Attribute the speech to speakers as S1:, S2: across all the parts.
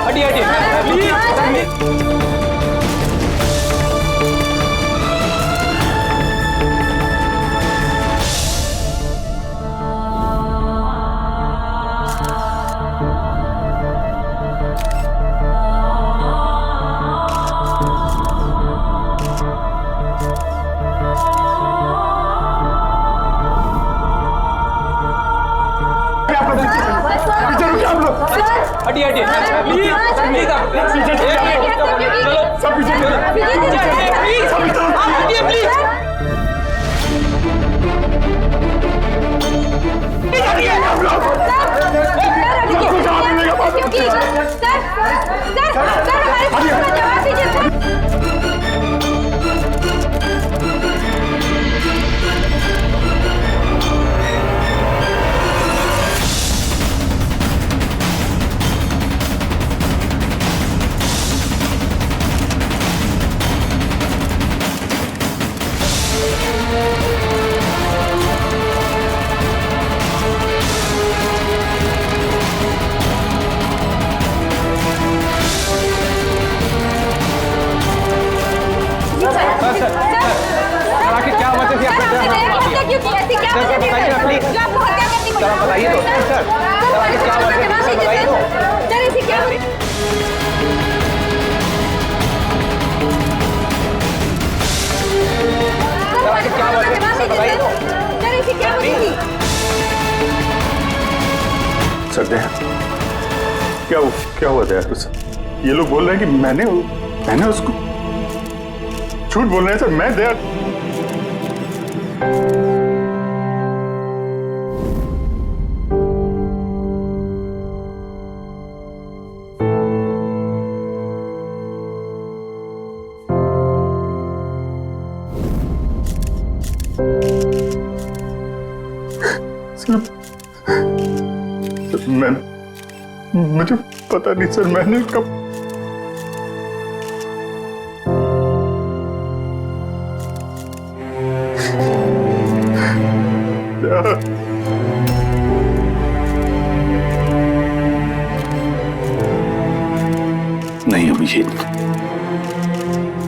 S1: हटिए हटिए प्लीज। हटिए हटिए प्लीज प्लीज आप चलो सब पीछे प्लीज आप हटिए प्लीज। क्या वजह थी आपको बताइए ना प्लीज। सर बताइए तो सर क्या वजह थी बताइए तो। क्या वजह थी बताइए तो।
S2: सर दया क्या हुआ दया तुझसे? ये लोग बोल रहे हैं कि मैंने उसको झूठ बोल रहे हैं सर। मैं दया मुझे पता नहीं सर। मैंने कब
S3: नहीं अभिजीत,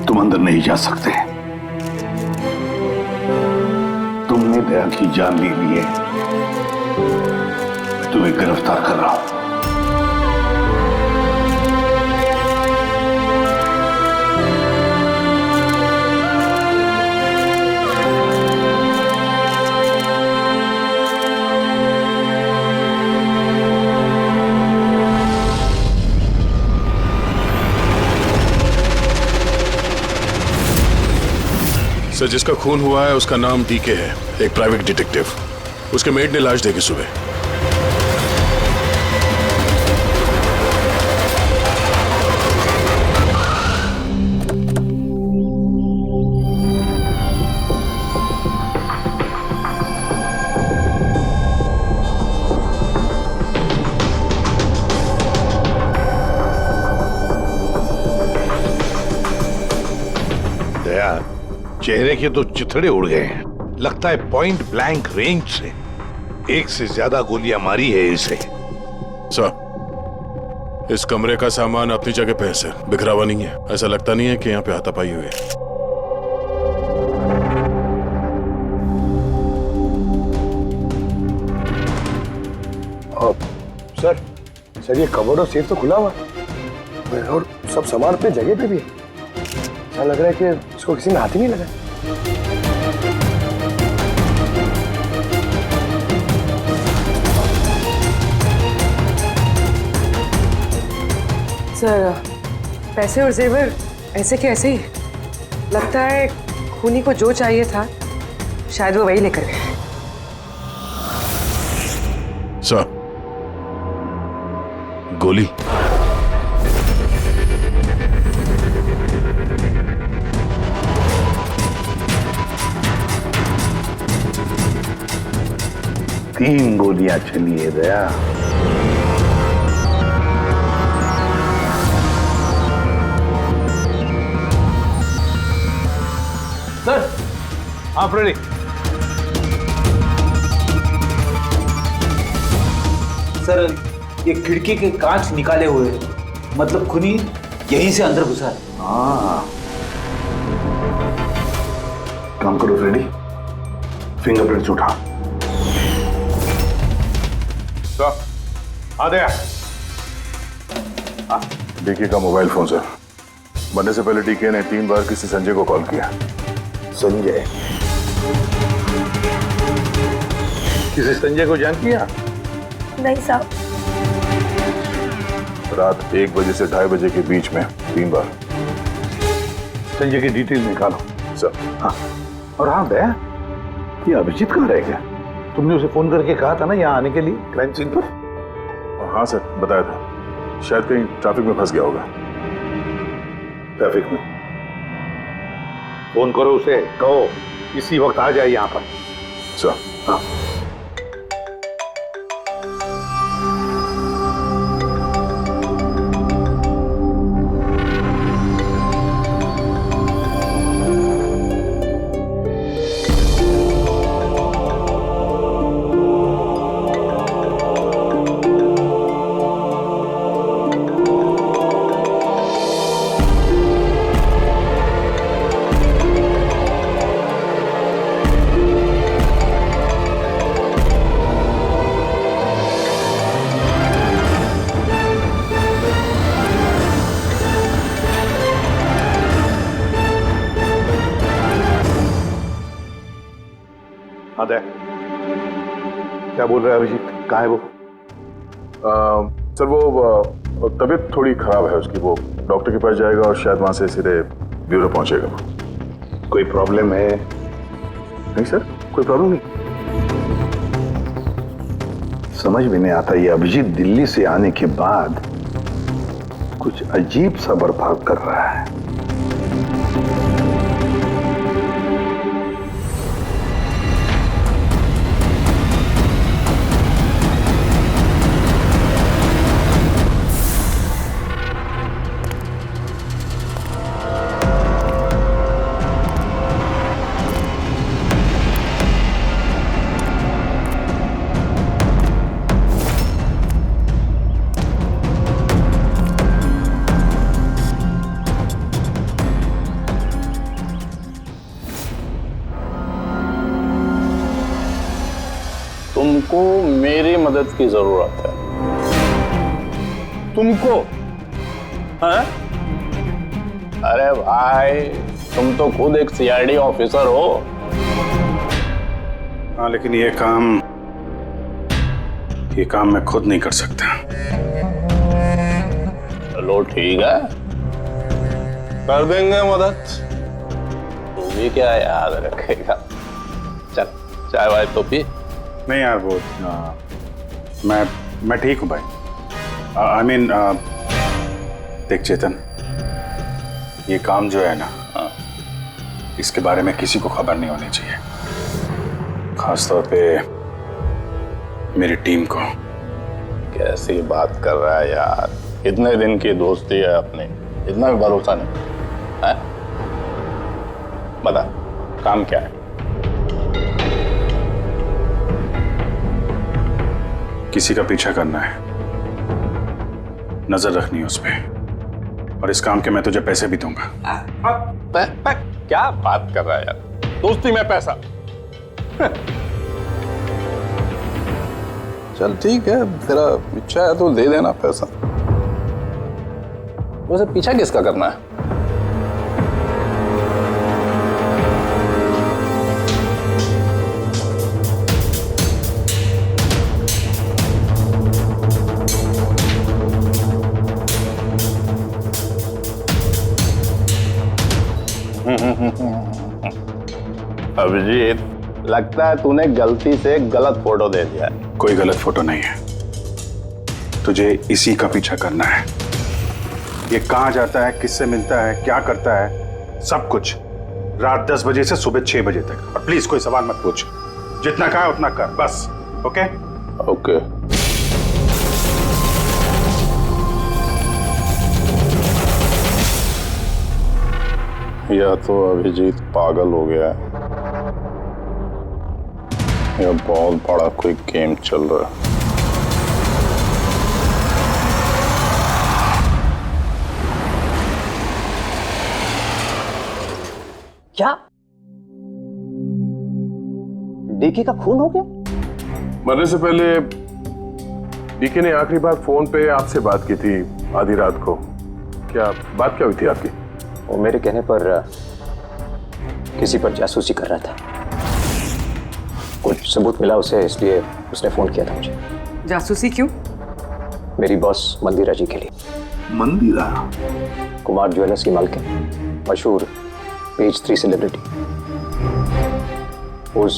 S3: तुम अंदर नहीं जा सकते। तुमने दया की जान ले ली है। मैं तुम्हें गिरफ्तार कर रहा हूं।
S4: सर जिसका खून हुआ है उसका नाम डीके है, एक प्राइवेट डिटेक्टिव। उसके मेड ने लाश देखी सुबह।
S3: चेहरे के तो चिथड़े उड़ गए हैं। लगता है पॉइंट ब्लैंक रेंज से एक से ज्यादा गोलियां मारी है इसे।
S4: सर इस कमरे का सामान अपनी जगह पे है सर, बिखरा हुआ नहीं है। ऐसा लगता नहीं है कि यहाँ पे हाथापाई हुई है।
S5: सर ये कबर्ड और सेफ तो खुला हुआ है और सब सामान अपनी जगह पे भी है। ऐसा लग रहा है कि इसको किसी ने हाथ ही नहीं लगाया।
S6: सर पैसे और जेवर ऐसे के ऐसे ही। लगता है खूनी को जो चाहिए था शायद वो वही लेकर गए।
S4: सर गोली।
S3: तीन गोलियां चली है दया।
S1: सर आप रेडी? सर ये खिड़की के कांच निकाले हुए हैं,
S7: मतलब खूनी यहीं से अंदर घुसा है।
S2: हाँ, काम करो फ्रेडी, फिंगरप्रिंट्स उठा। आ गया। डीके का मोबाइल फोन सर। बनने से पहले डीके ने 3 बार किसी संजय को कॉल किया।
S5: संजय?
S3: किसी संजय को जान किया?
S8: नहीं साहब।
S2: रात 1 बजे से 2:30 बजे के बीच में 3 बार।
S3: संजय की डिटेल निकालो
S2: सर।
S3: हाँ, और हाँ दया, ये अभिजीत कहाँ रह गया? तुमने उसे फोन करके कहा था ना यहाँ आने के लिए क्राइम सीन पर?
S2: हाँ सर, बताया था। शायद कहीं ट्रैफिक में फंस गया होगा।
S3: ट्रैफिक में? फोन करो उसे, कहो इसी वक्त आ जाए यहाँ पर।
S2: सर।
S3: हाँ। क्या बोल रहा है अभिजीत? कहाँ है वो?
S2: सर वो तबीयत थोड़ी खराब है उसकी। वो डॉक्टर के पास जाएगा और शायद वहां से सीधे ब्यूरो पहुंचेगा।
S3: कोई प्रॉब्लम है?
S2: नहीं सर, कोई प्रॉब्लम नहीं।
S3: समझ में नहीं आता, ये अभिजीत दिल्ली से आने के बाद कुछ अजीब सा बर्ताव कर रहा है।
S9: तुमको मेरी मदद की जरूरत है। तुमको? हाँ? अरे भाई, तुम तो खुद एक सीआईडी ऑफिसर हो।
S4: हाँ, लेकिन ये काम मैं खुद नहीं कर सकता।
S9: चलो ठीक है, कर देंगे मदद। तू भी क्या याद रखेगा? चल चाय वाय तो पी।
S4: नहीं यार, वो मैं ठीक हूँ भाई। आई मीन देख चेतन, ये काम जो है ना, इसके बारे में किसी को खबर नहीं होनी चाहिए, खासतौर पे मेरी टीम को।
S9: कैसी बात कर रहा है यार? इतने दिन की दोस्ती है अपनी, इतना भी भरोसा नहीं है? बता, काम क्या है?
S4: किसी का पीछा करना है, नजर रखनी है उस पे, और इस काम के मैं तुझे पैसे भी दूंगा।
S9: क्या बात कर रहा है यार? दोस्ती में पैसा? चल ठीक है, तेरा इच्छा है तो दे देना पैसा। वैसे पीछा किसका करना है? अभिजीत, लगता है तूने गलती से गलत फोटो दे दिया है।
S4: कोई गलत फोटो नहीं है, तुझे इसी का पीछा करना है। ये कहाँ जाता है, किससे मिलता है, क्या करता है, सब कुछ रात 10 बजे से सुबह 6 बजे तक। और प्लीज कोई सवाल मत पूछ, जितना कहा उतना कर बस। Okay
S9: okay. या तो अभिजीत पागल हो गया है, या बहुत बड़ा कोई गेम चल रहा है।
S7: क्या डीके का खून हो गया?
S9: मरने से पहले डीके ने आखिरी बार फोन पे आपसे बात की थी आधी रात को। बात क्या हुई थी आपकी?
S7: वो मेरे कहने पर किसी पर जासूसी कर रहा था। कुछ सबूत मिला उसे, इसलिए उसने फोन किया था मुझे।
S6: जासूसी क्यों?
S7: मेरी बॉस मंदिरा जी के लिए।
S3: मंदिरा?
S7: कुमार ज्वेलर्स की मालकिन, मशहूर पेज 3 सेलिब्रिटी। उस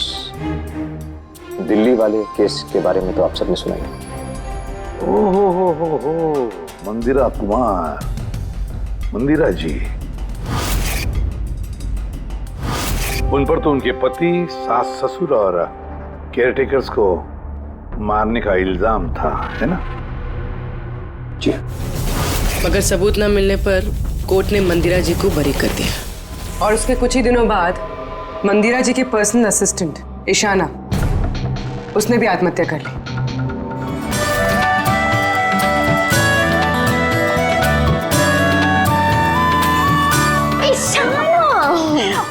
S7: दिल्ली वाले केस के बारे में तो आप सबने सुना ही।
S3: हो मंदिरा कुमार, मंदिरा जी। उन पर तो उनके पति, सास ससुर और केयरटेकर्स को मारने का इल्जाम था, है ना?
S7: जी।
S6: मगर सबूत न मिलने पर कोर्ट ने मंदिरा जी को बरी कर दिया। और उसके कुछ ही दिनों बाद मंदिरा जी की पर्सनल असिस्टेंट ईशाना, उसने भी आत्महत्या कर ली।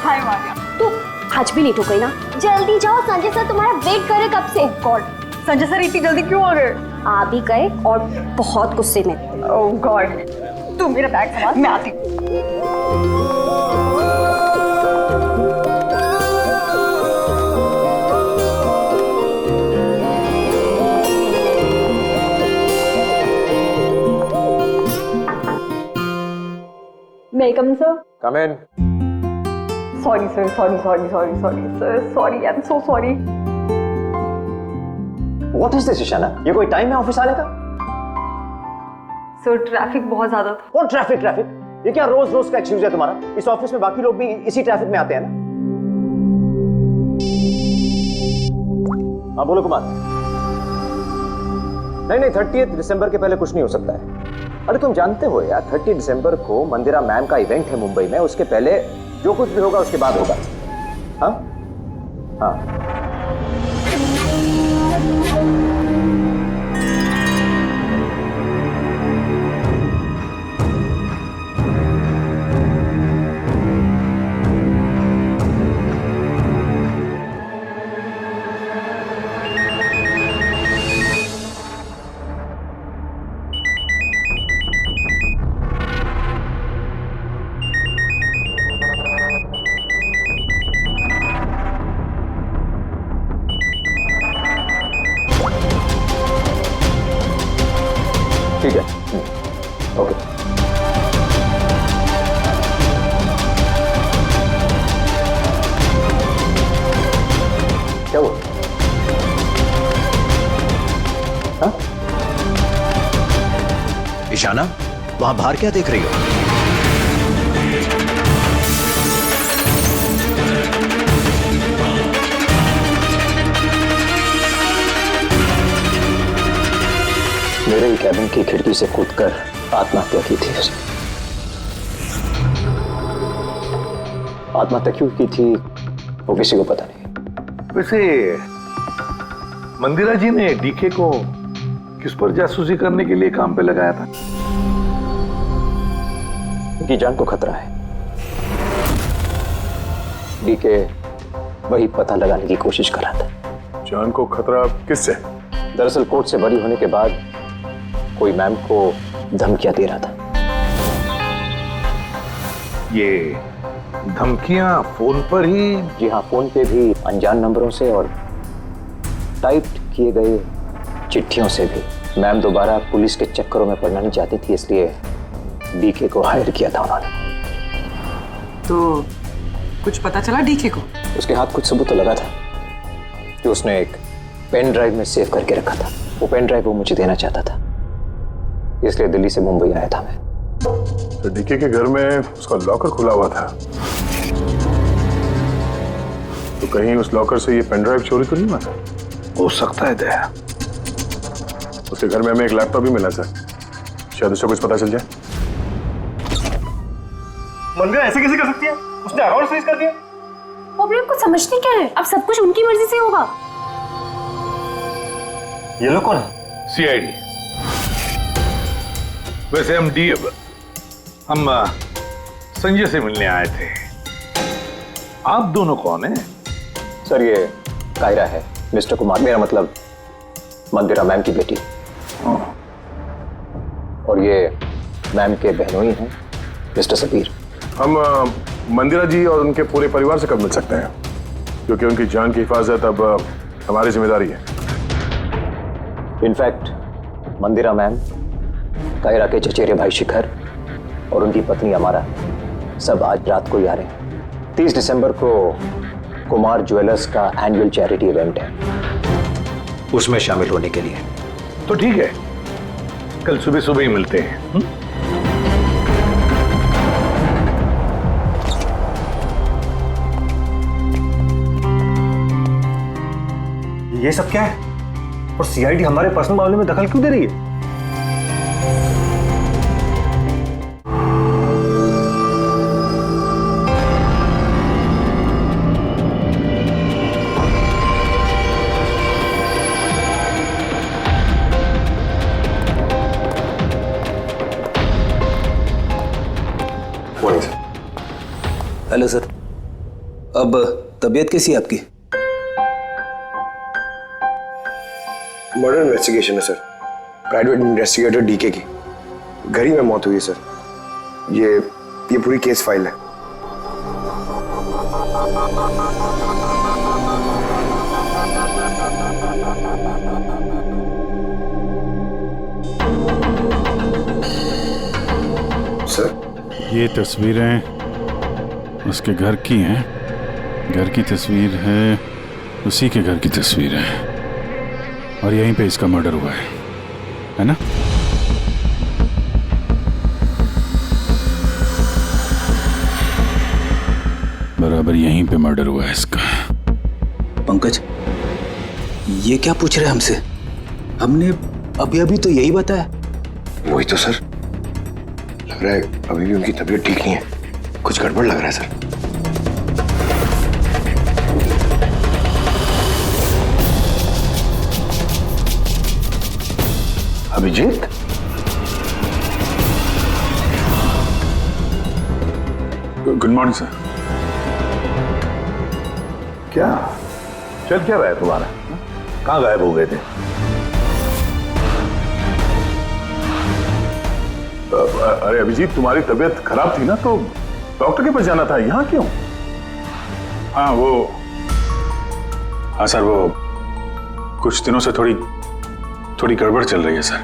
S1: हाय मारिया, तू आज भी लेट हो गई ना? जल्दी जाओ, संजय सर तुम्हारा वेट कर रहे कब से। गॉड, संजय सर इतनी जल्दी क्यों आ गए? आ भी गए और बहुत गुस्से में। ओह गॉड, तू मेरा बैग संभाल, मैं आती हूँ। May I come in, sir?
S7: Come in.
S1: Sorry, sir. Sorry, sir. Sorry, I'm so sorry.
S7: What is this, Ishana? ये कोई टाइम है ऑफिस आने का?
S1: सर ट्रैफिक बहुत ज्यादा था।
S7: कौन ट्रैफिक? ये क्या रोज रोज का एक्सक्यूज है तुम्हारा? इस ऑफिस में बाकी लोग भी इसी ट्रैफिक में आते हैं ना? हाँ बोलो कुमार। नहीं 30 दिसंबर के पहले कुछ नहीं हो सकता है। अरे तुम जानते हो यार, 30 दिसंबर को मंदिरा मैम का इवेंट है मुंबई में। उसके पहले जो कुछ भी होगा उसके बाद होगा। हाँ हाँ। ठीक है, ओके। क्या हुआ? हाँ?
S8: ईशाना, वहां बाहर क्या देख रही हो?
S7: मेरे ही कैबिन की खिड़की से कूदकर आत्महत्या की थी उसने। आत्महत्या क्यों की थी वो किसी को पता नहीं।
S3: वैसे मंदिरा जी ने डीके को किस पर जासूसी करने के लिए काम पे लगाया था?
S7: उनकी जान को खतरा है। डीके वही पता लगाने की कोशिश कर रहा था।
S9: जान को खतरा किससे?
S7: दरअसल कोर्ट से बरी होने के बाद कोई मैम को धमकियां दे रहा था।
S3: ये धमकियां फोन पर ही?
S7: जी हाँ, फोन पे भी, अनजान नंबरों से और टाइप किए गए चिट्ठियों से भी। मैम दोबारा पुलिस के चक्करों में पड़ना नहीं चाहती थी, इसलिए डीके को हायर किया था उन्होंने।
S6: तो कुछ पता चला डीके को?
S7: उसके हाथ कुछ सबूत तो लगा था जो उसने एक पेन ड्राइव में सेव करके रखा था। वो पेन ड्राइव वो मुझे देना चाहता था, इसलिए दिल्ली से मुंबई आया था मैं।
S9: तो डीके के घर में उसका लॉकर खुला हुआ था, तो कहीं उस लॉकर से ये पेन ड्राइव चोरी तो नहीं हुआ था?
S3: हो सकता है दया।
S9: उसके घर में हमें एक लैपटॉप भी मिला सर, शायद उससे कुछ पता चल जाए।
S2: मंदिरा ऐसे कैसे कर सकती है? उसने अकाउंट फ्रीज कर दिया।
S1: प्रॉब्लम को समझते क्या है? अब सब कुछ उनकी मर्जी से होगा।
S2: ये लोग कौन है?
S3: सीआईडी। वैसे हम संजय से मिलने आए थे। आप दोनों कौन हैं?
S7: सर ये कायरा है, मिस्टर कुमार, मेरा मतलब मंदिरा मैम की बेटी, और ये मैम के बहनोई हैं मिस्टर सबीर।
S5: हम मंदिरा जी और उनके पूरे परिवार से कब मिल सकते हैं, क्योंकि उनकी जान की हिफाजत अब हमारी जिम्मेदारी है।
S7: इनफैक्ट मंदिरा मैम, कायरा के चचेरे भाई शिखर और उनकी पत्नी अमारा सब आज रात को ही आ रहे हैं। 30 दिसंबर को कुमार ज्वेलर्स का एनुअल चैरिटी इवेंट है, उसमें शामिल होने के लिए।
S3: तो ठीक है, कल सुबह सुबह ही मिलते हैं।
S10: ये सब क्या है? और सीआईडी हमारे पर्सनल मामले में दखल क्यों दे रही है?
S8: हेलो सर, अब तबीयत कैसी है आपकी?
S5: मर्डर इन्वेस्टिगेशन है सर, प्राइवेट इन्वेस्टिगेटर डीके की घर ही में मौत हुई है सर। ये पूरी केस फाइल है। सर
S4: ये तस्वीरें उसके घर की हैं, घर की तस्वीर है, उसी के घर की तस्वीर है, और यहीं पे इसका मर्डर हुआ है ना? बराबर यहीं पे मर्डर हुआ है इसका।
S8: पंकज, ये क्या पूछ रहे हैं हमसे? हमने अभी तो यही बताया।
S5: वही तो सर, लग रहा है अभी भी उनकी तबीयत ठीक नहीं है, कुछ गड़बड़ लग रहा है sir.
S3: Abhijit,
S2: good morning sir.
S3: क्या चल क्या रहा है तुम्हारा? कहाँ गायब हो गए थे?
S2: अरे अभिजीत, तुम्हारी तबीयत खराब थी ना, तो डॉक्टर के पास जाना था, यहाँ क्यों? हाँ सर, वो कुछ दिनों से थोड़ी गड़बड़ चल रही है सर,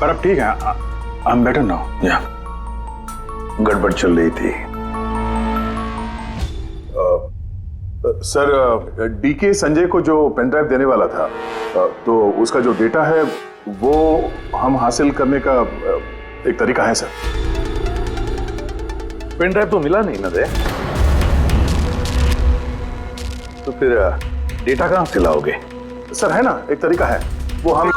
S2: पर अब ठीक है। I am better now. या
S3: गड़बड़ चल रही थी।
S2: सर, डीके संजय को जो पेन ड्राइव देने वाला था, तो उसका जो डेटा है वो हम हासिल करने का एक तरीका है सर।
S3: पेन ड्राइव तो मिला नहीं ना दे, तो फिर डेटा कहां से लाओगे?
S2: सर है ना, एक तरीका है, वो हम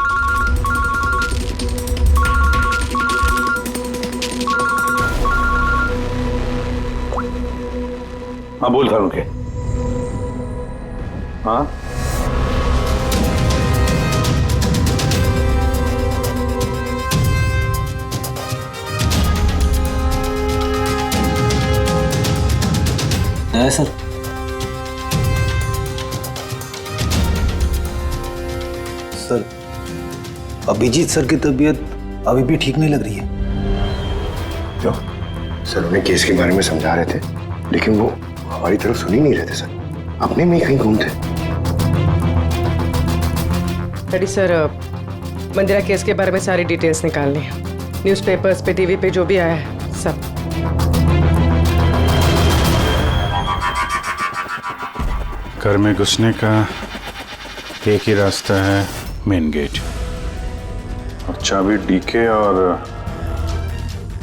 S3: हाँ बोल था उनके। हाँ
S8: है सर। सर, अभिजीत सर की तबीयत अभी भी ठीक नहीं लग रही है।
S5: क्यों? सर उन्हें केस के बारे में समझा रहे थे, लेकिन वो हमारी तरफ सुन ही नहीं रहे थे सर, अपने में ही कहीं घूमते।
S6: डैडी सर, मंदिरा केस के बारे में सारी डिटेल्स निकालनी है, न्यूज़पेपर्स पे, टीवी पे जो भी आया है सब।
S4: घर में घुसने का एक ही रास्ता है, मेन गेट,
S2: और चाबी डीके और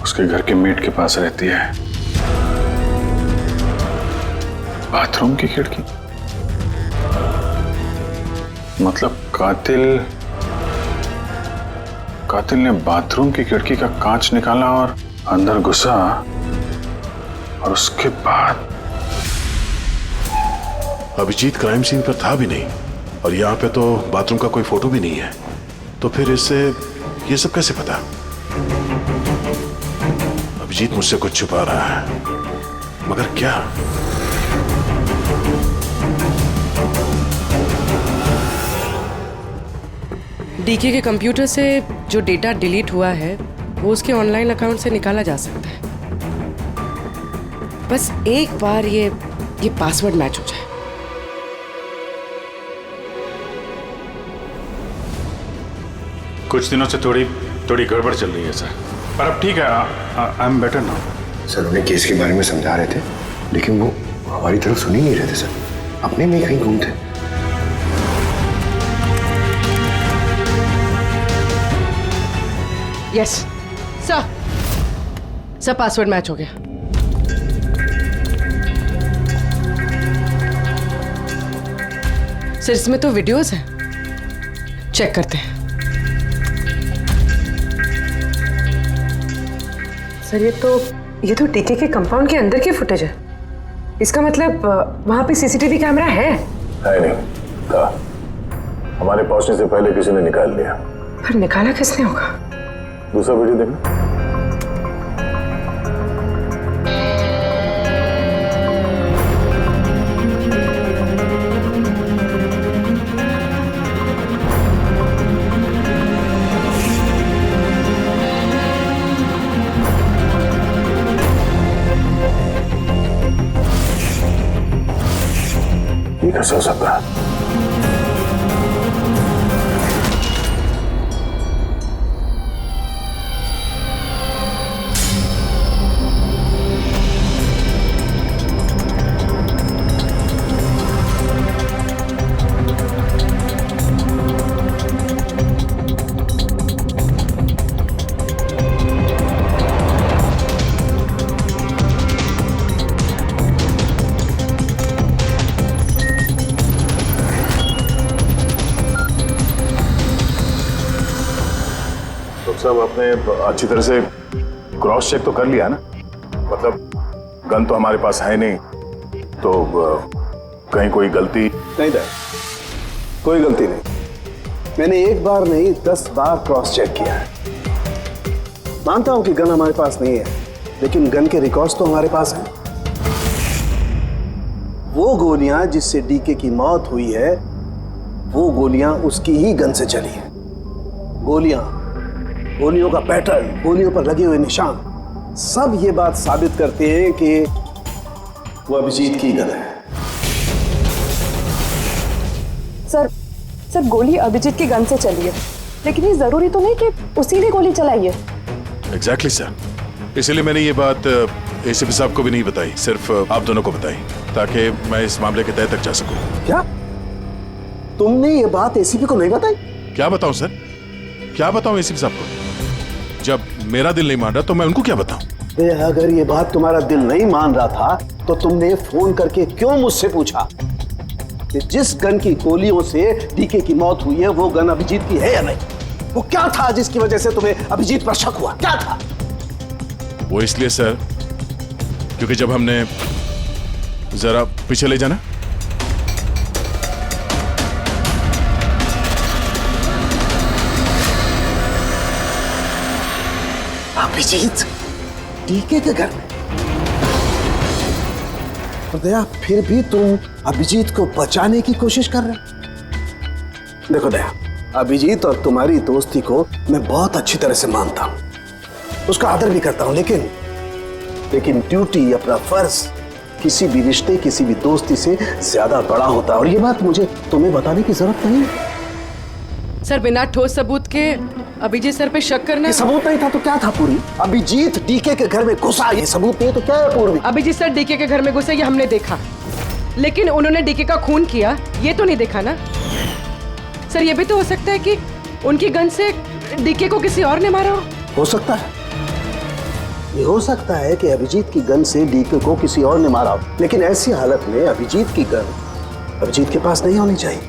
S2: उसके घर के मेट के पास रहती है। बाथरूम की खिड़की, मतलब कातिल ने बाथरूम की खिड़की का कांच निकाला और अंदर घुसा, और उसके बाद
S11: अभिजीत क्राइम सीन पर था भी नहीं, और यहाँ पे तो बाथरूम का कोई फोटो भी नहीं है, तो फिर इससे ये सब कैसे पता? अभिजीत मुझसे कुछ छुपा रहा है, मगर क्या?
S6: डीके के कंप्यूटर से जो डेटा डिलीट हुआ है वो उसके ऑनलाइन अकाउंट से निकाला जा सकता है। बस एक बार ये पासवर्ड मैच हो जाए।
S4: कुछ दिनों से थोड़ी गड़बड़ चल रही है सर, पर अब ठीक है। I am better now.
S5: Sir उन्हें केस के बारे में समझा रहे थे, लेकिन वो हमारी तरफ सुन ही नहीं रहे थे सर, अपने में कहीं गुम थे।
S6: यस सर पासवर्ड मैच हो गया। सर इसमें तो वीडियोस हैं, चेक करते हैं। सर ये तो डीके के कंपाउंड के अंदर की फुटेज है। इसका मतलब वहां पे सीसीटीवी कैमरा है?
S3: नहीं था, हमारे पहुंचने से पहले किसी ने निकाल लिया।
S6: पर निकाला किसने होगा?
S3: दूसरा वीडियो देखना। ये कैसे हो सकता है? सब आपने अच्छी तरह से क्रॉस चेक तो कर लिया ना? मतलब गन तो हमारे पास है नहीं, तो कहीं कोई गलती
S12: नहीं था। कोई गलती नहीं। मैंने एक बार नहीं 10 बार क्रॉस चेक किया है। मानता हूं कि गन हमारे पास नहीं है, लेकिन गन के रिकॉर्ड्स तो हमारे पास हैं। वो गोलियां जिससे डीके की मौत हुई है, वो गोलियां उसकी ही गन से चली हैं। गोलियों का पैटर्न, गोलियों पर लगे हुए निशान, सब ये बात साबित करते हैं कि वो अभिजीत की गन है।
S13: सर गोली अभिजीत की गन से चली है, लेकिन ये जरूरी तो नहीं कि उसी ने गोली चलाई है।
S11: एग्जैक्टली सर, इसलिए मैंने ये बात एसीपी साहब को भी नहीं बताई, सिर्फ आप दोनों को बताई, ताकि मैं इस मामले के तह तक जा सकूं।
S12: क्या तुमने ये बात एसीपी को नहीं बताई?
S11: क्या बताऊं सर, क्या बताऊं एसीपी साहब को? जब मेरा दिल नहीं मान रहा तो मैं उनको क्या बताऊं?
S12: अगर ये बात तुम्हारा दिल नहीं मान रहा था तो तुमने फोन करके क्यों मुझसे पूछा कि जिस गन की गोलियों से डीके की मौत हुई है वो गन अभिजीत की है या नहीं? वो क्या था जिसकी वजह से तुम्हें अभिजीत पर शक हुआ? क्या था
S11: वो? इसलिए सर क्योंकि जब हमने, जरा पीछे ले जाना।
S12: अभिजीत डीके के घर में? दया, फिर भी तुम अभिजीत को बचाने की कोशिश कर रहे हो। देखो दया, अभिजीत और तुम्हारी दोस्ती को मैं बहुत अच्छी तरह से मानता हूं, उसका आदर भी करता हूं, लेकिन ड्यूटी, अपना फर्ज किसी भी रिश्ते, किसी भी दोस्ती से ज्यादा बड़ा होता है, और ये बात मुझे तुम्हें बताने की जरूरत नहीं है।
S6: सर बिना ठोस सबूत के अभिजीत सर पे शक करना?
S12: सबूत नहीं था तो क्या था पूरी? अभिजीत डीके के घर में घुसा, ये सबूत नहीं तो क्या है पूर्वी?
S6: अभिजीत सर डीके के घर में घुसे ये हमने देखा, लेकिन उन्होंने डीके का खून किया ये तो नहीं देखा ना। सर ये भी तो हो सकता है कि उनकी गन से डीके को किसी और ने मारा
S12: हो सकता है, ये हो सकता है कि अभिजीत की गन से डीके को किसी और ने मारा हो, लेकिन ऐसी हालत में अभिजीत की गन अभिजीत के पास नहीं होनी चाहिए।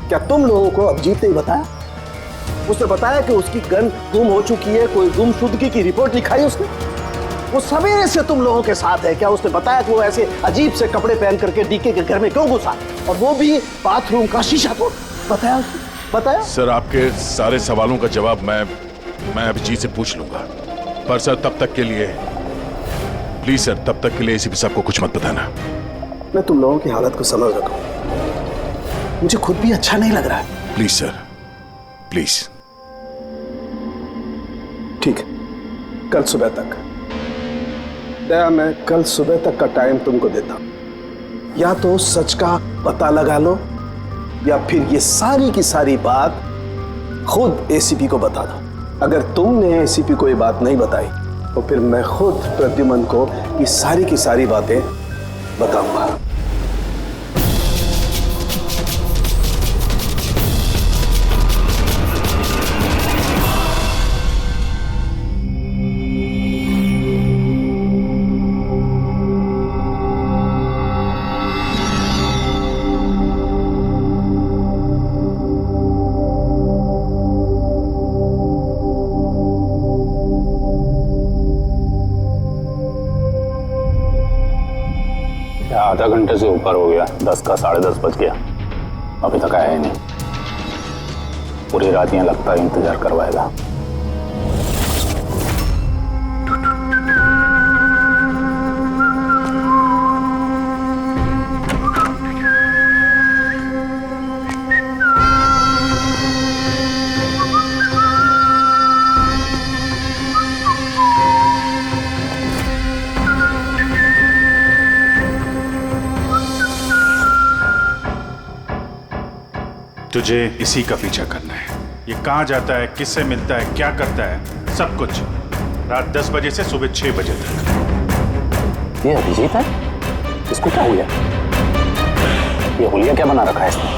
S12: क्या तुम लोगों को अभिजीत ने बताया? उसने बताया कि उसकी गन गुम हो चुकी है, कोई गुमशुदगी की रिपोर्ट लिखाई उसने? वो सवेरे से तुम लोगों के साथ है, क्या उसने बताया कि वो ऐसे अजीब से कपड़े पहन करके डीके के घर में क्यों घुसा, और वो भी बाथरूम का शीशा तोड़? बताया उसने? बताया?
S11: सर आपके सारे सवालों का जवाब मैं अभिजीत से पूछ लूंगा, पर सर तब तक के लिए प्लीज सर, तब तक के लिए एसीपी साहब को कुछ मत बताना।
S12: मैं तुम लोगों की हालत को समझ रहा हूं, मुझे खुद भी अच्छा नहीं लग रहा है।
S11: Please sir, please.
S12: कल सुबह तक। दया, मैं कल सुबह तक का टाइम तुमको देता हूं। या तो सच का पता लगा लो या फिर ये सारी की सारी बात खुद एसीपी को बता दो। अगर तुमने एसीपी को ये बात नहीं बताई तो फिर मैं खुद प्रद्युमन को ये सारी की सारी बातें बताऊंगा।
S7: आधा घंटे से ऊपर हो गया, 10 का 10:30 बज गया, अभी तक आया ही नहीं। पूरी रात यहाँ लगता है इंतजार करवाएगा।
S4: तुझे इसी का पीछा करना है। ये कहाँ जाता है, किससे मिलता है, क्या करता है, सब कुछ रात 10 बजे से सुबह 6 बजे तक।
S7: ये अभिजीत है? इसको क्या हुआ? ये हुलिया क्या बना रखा है इसने?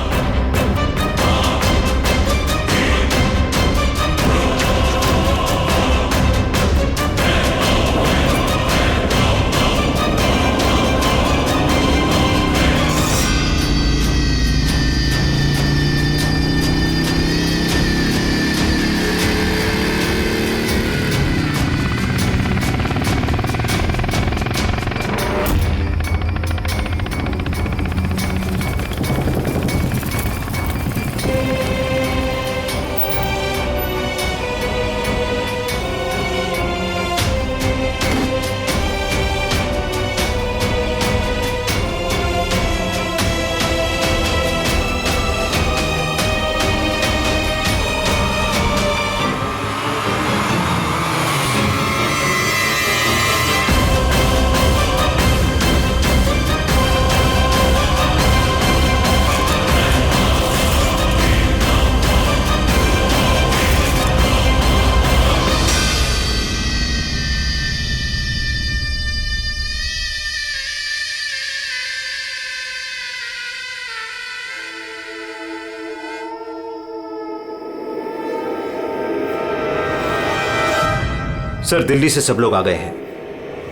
S7: सर, दिल्ली से सब लोग आ गए हैं।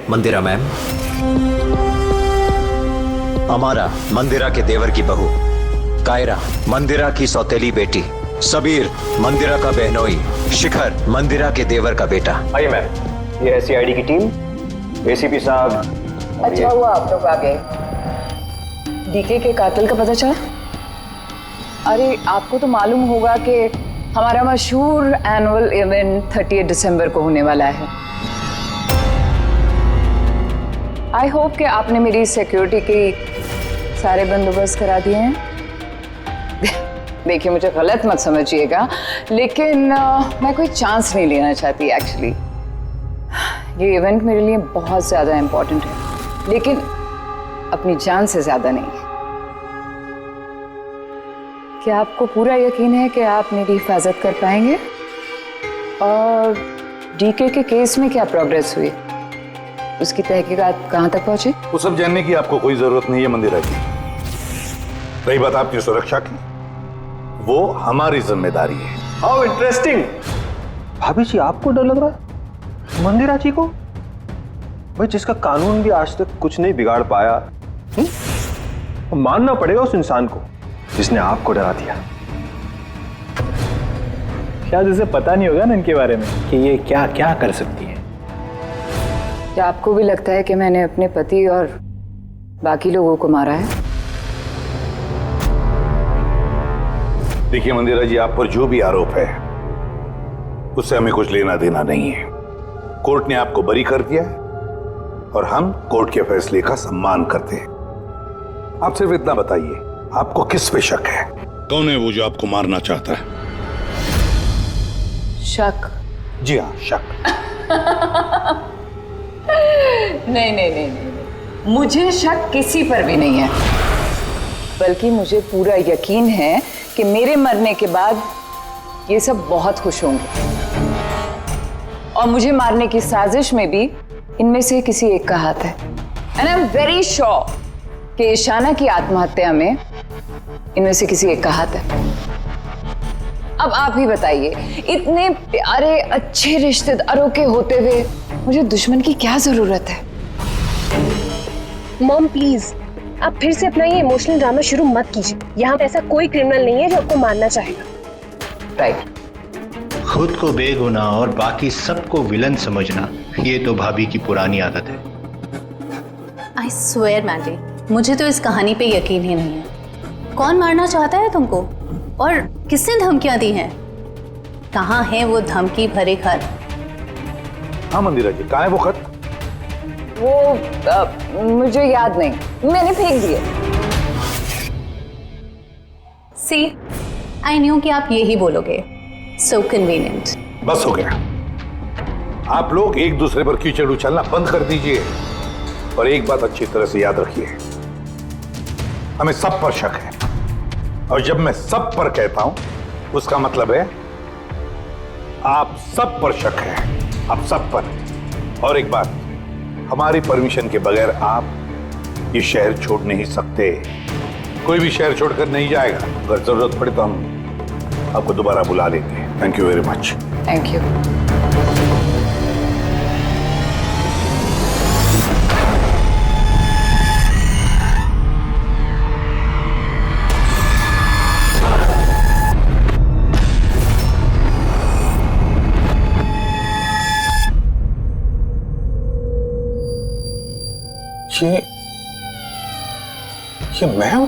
S7: मंदिरा मैम, अमारा मंदिरा के देवर की बहू, कायरा मंदिरा की सौतेली बेटी, सबीर मंदिरा का बहनोई, शिखर मंदिरा के देवर का बेटा। आइए मैम, ये सीआईडी की टीम, एसीपी साहब।
S6: अच्छा हुआ आप लोग आ गए। डीके के कातिल का पता चला? अरे आपको तो मालूम होगा कि हमारा मशहूर एनुअल इवेंट 30 दिसंबर को होने वाला है। आई होप कि आपने मेरी सिक्योरिटी की सारे बंदोबस्त करा दिए हैं। देखिए, मुझे गलत मत समझिएगा, लेकिन मैं कोई चांस नहीं लेना चाहती एक्चुअली। ये इवेंट मेरे लिए बहुत ज़्यादा इम्पोर्टेंट है, लेकिन अपनी जान से ज़्यादा नहीं है। क्या आपको पूरा यकीन है कि आप मेरी हिफाजत कर पाएंगे? और डीके के केस में क्या प्रोग्रेस हुई? उसकी तहकीकात कहाँ तक पहुंची?
S3: वो सब जानने की आपको कोई जरूरत नहीं है मंदिरा जी। रही बात आपकी सुरक्षा की, वो हमारी जिम्मेदारी है।
S10: How interesting. भाभी जी, आपको डर लग रहा है मंदिरा जी को? भाई, जिसका कानून भी आज तक कुछ नहीं बिगाड़ पाया, मानना पड़ेगा उस इंसान को जिसने आपको डरा दिया। शायद उसे पता नहीं होगा ना इनके बारे में कि ये क्या क्या कर सकती है।
S6: क्या आपको भी लगता है कि मैंने अपने पति और बाकी लोगों को मारा है?
S3: देखिए मंदिरा जी, आप पर जो भी आरोप है उससे हमें कुछ लेना देना नहीं है। कोर्ट ने आपको बरी कर दिया है और हम कोर्ट के फैसले का सम्मान करते हैं। आप सिर्फ इतना बताइए, आपको किस पे शक है?
S11: कौन है वो जो आपको मारना चाहता है?
S6: शक?
S3: जी हाँ, शक।
S14: नहीं नहीं नहीं नहीं, मुझे शक किसी पर भी नहीं है, बल्कि मुझे पूरा यकीन है कि मेरे मरने के बाद ये सब बहुत खुश होंगे और मुझे मारने की साजिश में भी इनमें से किसी एक का हाथ है। And I am very sure कि ईशाना की आत्महत्या में इनमें से किसी एक का हाथ है। अब आप ही बताइए, इतने प्यारे अच्छे रिश्तेदारों के होते हुए मुझे दुश्मन की क्या जरूरत है?
S1: मॉम प्लीज, आप फिर से अपना ये इमोशनल ड्रामा शुरू मत कीजिए। यहाँ पे ऐसा कोई क्रिमिनल नहीं है जो आपको मारना चाहेगा।
S14: राइट।
S15: खुद को बेगुनाह और बाकी सबको विलन समझना, ये तो भाभी की पुरानी आदत है।
S16: आई स्वेयर मैंडी, मुझे तो इस कहानी पे यकीन ही नहीं है। कौन मारना चाहता है तुमको और किसने धमकियां दी हैं? कहाँ है वो धमकी भरे खत?
S3: हाँ मंदिरा जी, कहाँ है वो खत?
S14: वो मुझे याद नहीं, मैंने फेंक दिए।
S16: सी, आई न्यू कि आप यही बोलोगे। सो कन्वीनियंट।
S3: बस हो गया। आप लोग एक दूसरे पर कीचड़ उछलना बंद कर दीजिए और एक बात अच्छी तरह से याद रखिए, हमें सब पर शक है और जब मैं सब पर कहता हूं उसका मतलब है आप सब पर शक है, आप सब पर। और एक बात, हमारी परमिशन के बगैर आप ये शहर छोड़ नहीं सकते। कोई भी शहर छोड़कर नहीं जाएगा। अगर जरूरत पड़े तो हम आपको दोबारा बुला लेंगे। Thank you very much.
S14: Thank you.
S4: ये मैं हूं?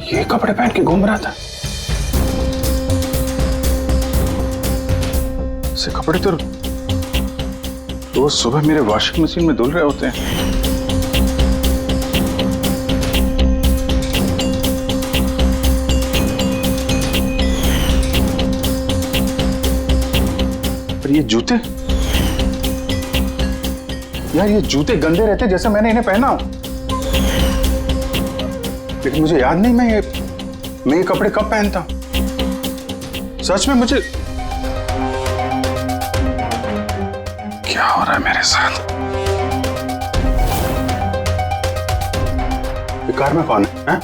S4: ये कपड़े पहन के घूम रहा था। ऐसे कपड़े तो रोज सुबह मेरे वॉशिंग मशीन में धुल रहे होते हैं। पर ये जूते, यार ये जूते गंदे रहते जैसे मैंने इन्हें पहना हो। लेकिन मुझे याद नहीं मैं ये कपड़े कब पहनता हूं। सच में मुझे क्या हो रहा है मेरे साथ? ये कार में कौन है?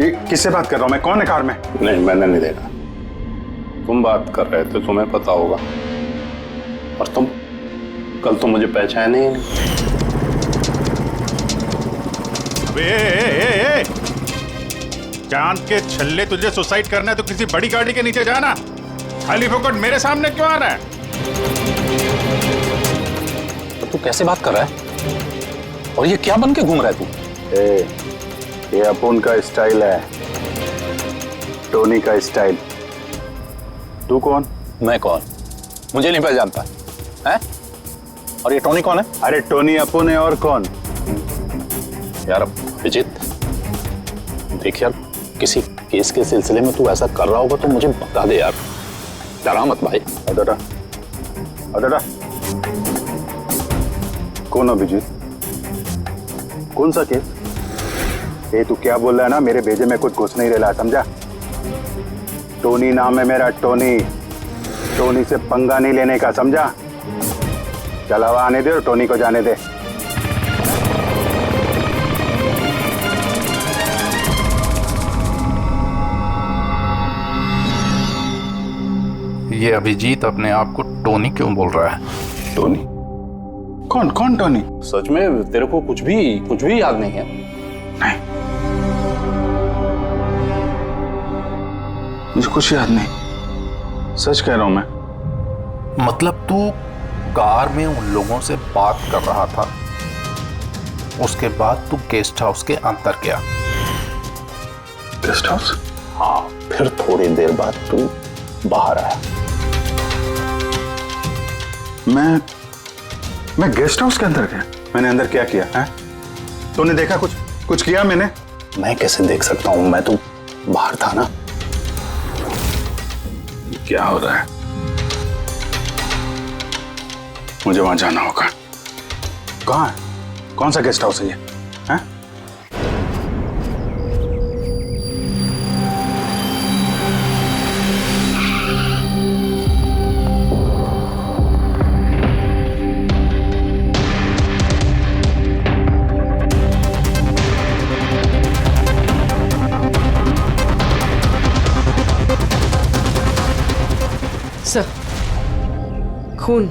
S4: ये किससे बात कर रहा हूं मैं? कौन है कार में?
S9: नहीं, मैंने नहीं देखा। तुम बात कर रहे थे, तुम्हें पता होगा। और तुम कल तो मुझे पहचाने ही नहीं।
S2: चांद के छल्ले, तुझे सुसाइड करना है तो किसी बड़ी गाड़ी के नीचे जाना। खाली फोकट मेरे सामने क्यों आ रहा है?
S8: तो तू कैसे बात कर रहा है? और ये क्या बन के घूम रहा है तू?
S4: ये अपुन का स्टाइल है, टोनी का स्टाइल। तू कौन?
S8: मैं कौन? मुझे नहीं पहचानता है? और ये टोनी कौन है?
S4: अरे टोनी अपुन है, और कौन?
S8: यार अभिजीत, देख यार, किसी केस के सिलसिले में तू ऐसा कर रहा होगा तो मुझे बता दे यार, डरा मत भाई।
S4: अदरा अदरा, कौन अभिजीत? कौन सा केस? ये तू क्या बोल रहा है ना, मेरे भेजे में कुछ घुस नहीं रहा, समझा? टोनी नाम है मेरा, टोनी। टोनी से पंगा नहीं लेने का, समझा? चल हवा आने दे और टोनी को जाने दे।
S8: ये अभिजीत अपने आप को टोनी क्यों बोल रहा है?
S4: टोनी? कौन कौन टोनी?
S8: सच में तेरे को कुछ भी याद नहीं है?
S4: नहीं, मुझे कुछ याद नहीं, सच कह रहा हूं मैं।
S8: मतलब तू कार में उन लोगों से बात कर रहा था, उसके बाद तू गेस्ट हाउस के अंदर गया।
S4: Guest house?
S8: हाँ, फिर थोड़ी देर बाद तू बाहर आया।
S4: मैं गेस्ट हाउस के अंदर गया? मैंने अंदर क्या किया है? तूने देखा कुछ किया मैंने?
S8: मैं कैसे देख सकता हूं, मैं तो बाहर था ना।
S4: क्या हो रहा है? मुझे वहां जाना होगा। कहाँ है? कौन सा गेस्ट हाउस है ये? हैं?
S6: सर, खून।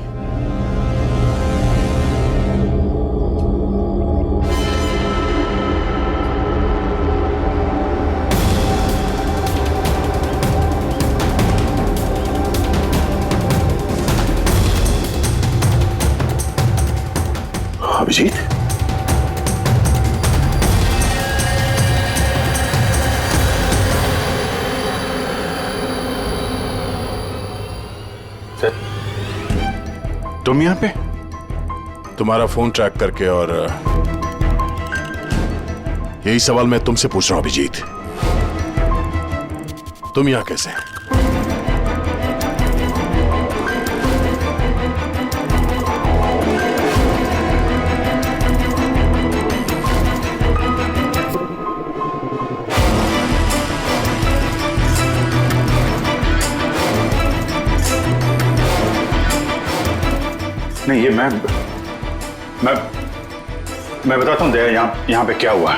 S4: अभिजीत,
S11: तुम यहाँ पे? तुम्हारा फोन ट्रैक करके और यही सवाल मैं तुमसे पूछ रहा हूं अभिजीत, तुम यहाँ कैसे?
S4: नहीं, ये मैं बताता हूँ दया, यहाँ पे क्या हुआ।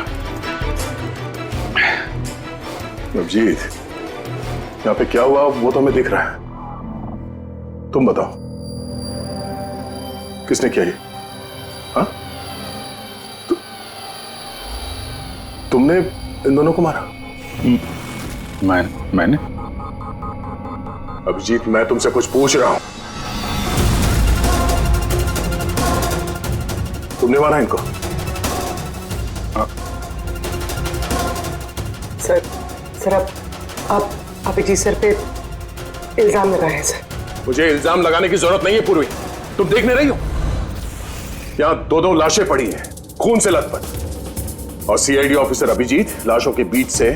S2: अभिजीत, यहाँ पे क्या हुआ वो तो हमें दिख रहा है। तुम बताओ, किसने किया ये? हाँ? तुमने इन दोनों को मारा?
S4: मैंने?
S2: अभिजीत, मैं तुमसे कुछ पूछ रहा हूं। तुमने मारा इनको?
S6: सर आप अभिजीत सर पे इल्जाम लगाए हैं सर।
S2: मुझे इल्जाम लगाने की जरूरत नहीं है पूर्वी, तुम देख नहीं रही हो? यहां दो लाशें पड़ी हैं, खून से लथपथ, और सीआईडी ऑफिसर अभिजीत लाशों के बीच से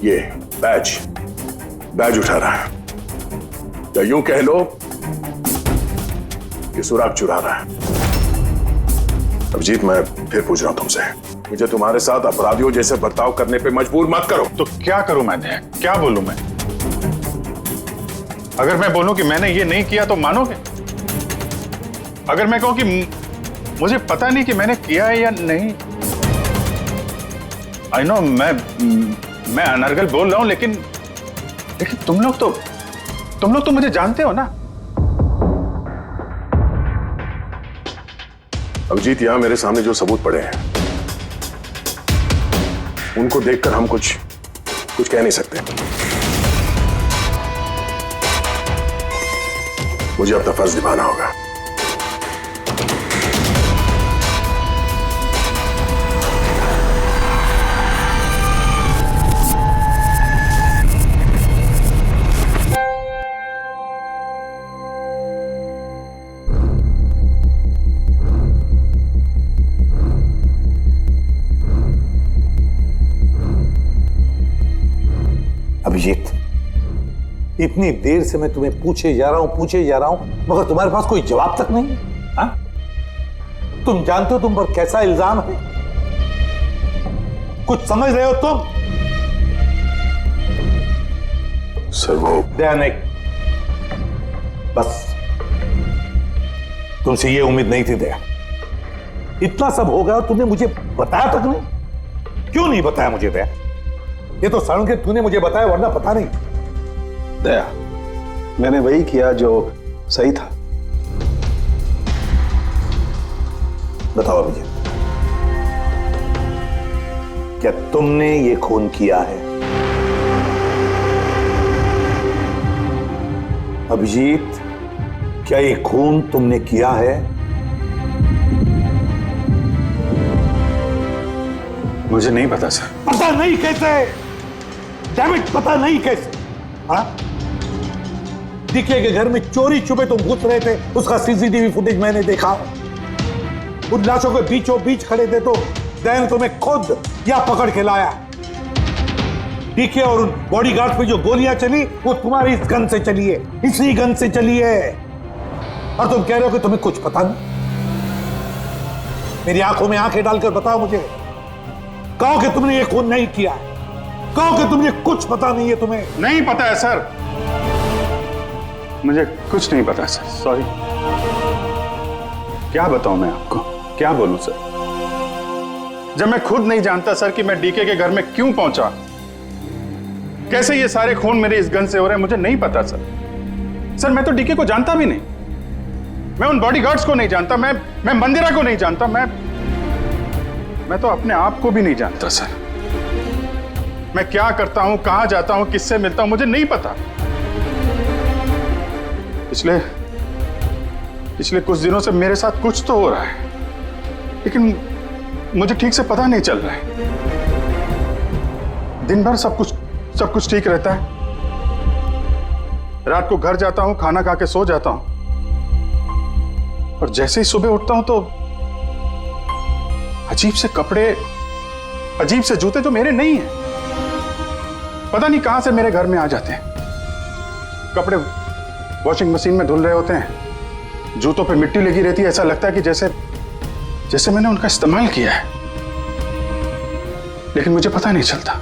S2: ये बैज उठा रहा है, या यूं कह लो कि सुराग चुरा रहा है। अभिजीत, मैं फिर पूछ रहा हूं तुमसे, मुझे तुम्हारे साथ अपराधियों जैसे बर्ताव करने पे मजबूर मत करो।
S4: तो क्या करूं मैं? क्या बोलूं मैं? अगर मैं बोलूं कि मैंने ये नहीं किया तो मानोगे? अगर मैं कहूं कि मुझे पता नहीं कि मैंने किया है या नहीं? आई नो मैं अनर्गल बोल रहा हूं, लेकिन तुम लोग तो मुझे जानते हो ना।
S2: अभिजीत, यहां मेरे सामने जो सबूत पड़े हैं उनको देखकर हम कुछ कह नहीं सकते। मुझे अपना फर्ज निभाना होगा।
S3: अभिजीत, इतनी देर से मैं तुम्हें पूछे जा रहा हूं, मगर तुम्हारे पास कोई जवाब तक नहीं है। हाँ? तुम जानते हो तुम पर कैसा इल्जाम है? कुछ समझ रहे हो तुम?
S2: सर वो
S3: दया नहीं, बस तुमसे ये उम्मीद नहीं थी दया। इतना सब हो गया और तुमने मुझे बताया तक नहीं। क्यों नहीं बताया मुझे दया? ये तो सड़न के तूने मुझे बताया, वरना पता नहीं।
S12: दया, मैंने वही किया जो सही था।
S3: बताओ अभिजीत, क्या तुमने ये खून किया है? अभिजीत, क्या ये खून तुमने किया है?
S4: मुझे नहीं पता सर।
S3: पता नहीं कैसे? डैम इट, पता नहीं कैसे? हाँ? डीके के घर में चोरी छुपे तुम घुस रहे थे, उसका सीसीटीवी फुटेज मैंने देखा। उन लाशों के बीचों बीच खड़े थे तो दैन तुम्हें खुद या पकड़ के लाया। डीके और उन बॉडीगार्ड पे जो गोलियां चली वो तुम्हारी इस गन से चली है, इसी गन से चली है। और तुम कह रहे हो कि तुम्हें कुछ पता नहीं। मेरी आंखों में आंखें डालकर बताओ मुझे, कहो कि तुमने ये खून नहीं किया, कहो कि तुमने कुछ पता नहीं है। तुम्हें
S4: नहीं पता है सर, मुझे कुछ नहीं पता सर, सॉरी। क्या बताऊं मैं आपको, क्या बोलूं सर, जब मैं खुद नहीं जानता सर कि मैं डीके के घर में क्यों पहुंचा, कैसे ये सारे खून मेरे इस गन से हो रहे हैं, मुझे नहीं पता सर। सर मैं तो डीके को जानता भी नहीं, मैं उन बॉडीगार्ड्स को नहीं जानता, मैं मंदिरा को नहीं जानता, मैं तो अपने आप को भी नहीं जानता सर। मैं क्या करता हूं, कहां जाता हूं, किससे मिलता हूं, मुझे नहीं पता। पिछले कुछ दिनों से मेरे साथ कुछ तो हो रहा है, लेकिन मुझे ठीक से पता नहीं चल रहा है। दिन भर सब कुछ ठीक रहता है, रात को घर जाता हूं, खाना खा के सो जाता हूं, और जैसे ही सुबह उठता हूं तो अजीब से कपड़े, अजीब से जूते जो मेरे नहीं हैं, पता नहीं कहां से मेरे घर में आ जाते हैं। कपड़े वॉशिंग मशीन में धुल रहे होते हैं, जूतों पे मिट्टी लगी रहती है, ऐसा लगता है कि जैसे मैंने उनका इस्तेमाल किया है, लेकिन मुझे पता नहीं चलता।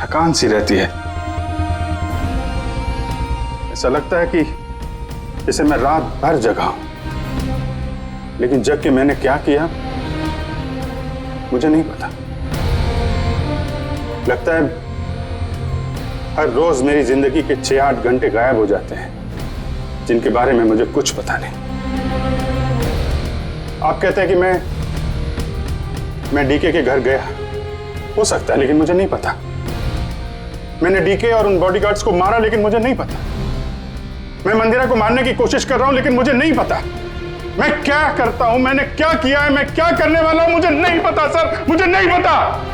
S4: थकान सी रहती है, ऐसा लगता है कि जैसे मैं रात भर जगा हूं, लेकिन जग के मैंने क्या किया मुझे नहीं पता। लगता है हर रोज मेरी जिंदगी के 6-8 घंटे गायब हो जाते हैं, जिनके बारे में मुझे कुछ पता नहीं। आप कहते हैं कि मैं डीके के घर गया, हो सकता है, लेकिन मुझे नहीं पता। मैंने डीके और उन बॉडीगार्ड्स को मारा, लेकिन मुझे नहीं पता। मैं मंदिरा को मारने की कोशिश कर रहा हूं, लेकिन मुझे नहीं पता। मैं क्या करता हूं, मैंने क्या किया है, मैं क्या करने वाला हूं, मुझे नहीं पता सर, मुझे नहीं पता।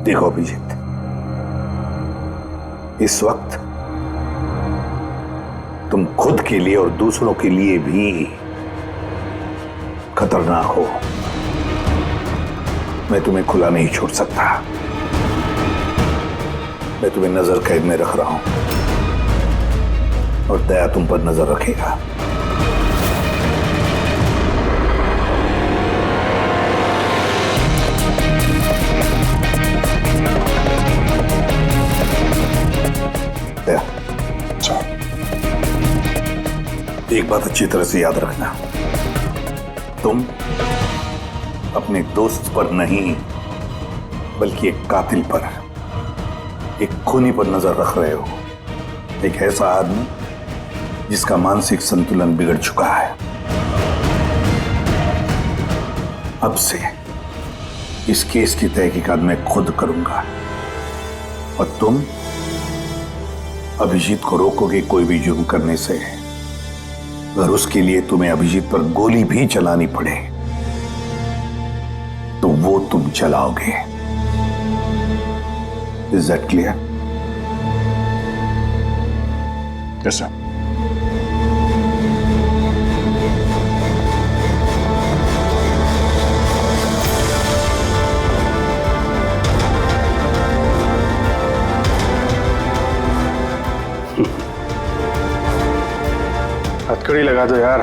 S3: देखो अभिजीत, इस वक्त तुम खुद के लिए और दूसरों के लिए भी खतरनाक हो। मैं तुम्हें खुला नहीं छोड़ सकता, मैं तुम्हें नजर कैद में रख रहा हूं, और दया तुम पर नजर रखेगा। दया, एक बात अच्छी तरह से याद रखना, तुम अपने दोस्त पर नहीं बल्कि एक कातिल पर, एक खूनी पर नजर रख रहे हो। एक ऐसा आदमी जिसका मानसिक संतुलन बिगड़ चुका है। अब से इस केस की तहकीकात मैं खुद करूंगा, और तुम अभिजीत को रोकोगे कोई भी जुर्म करने से। अगर उसके लिए तुम्हें अभिजीत पर गोली भी चलानी पड़े तो वो तुम चलाओगे। Is that clear?
S4: Yes sir. हथकड़ी लगा दो यार।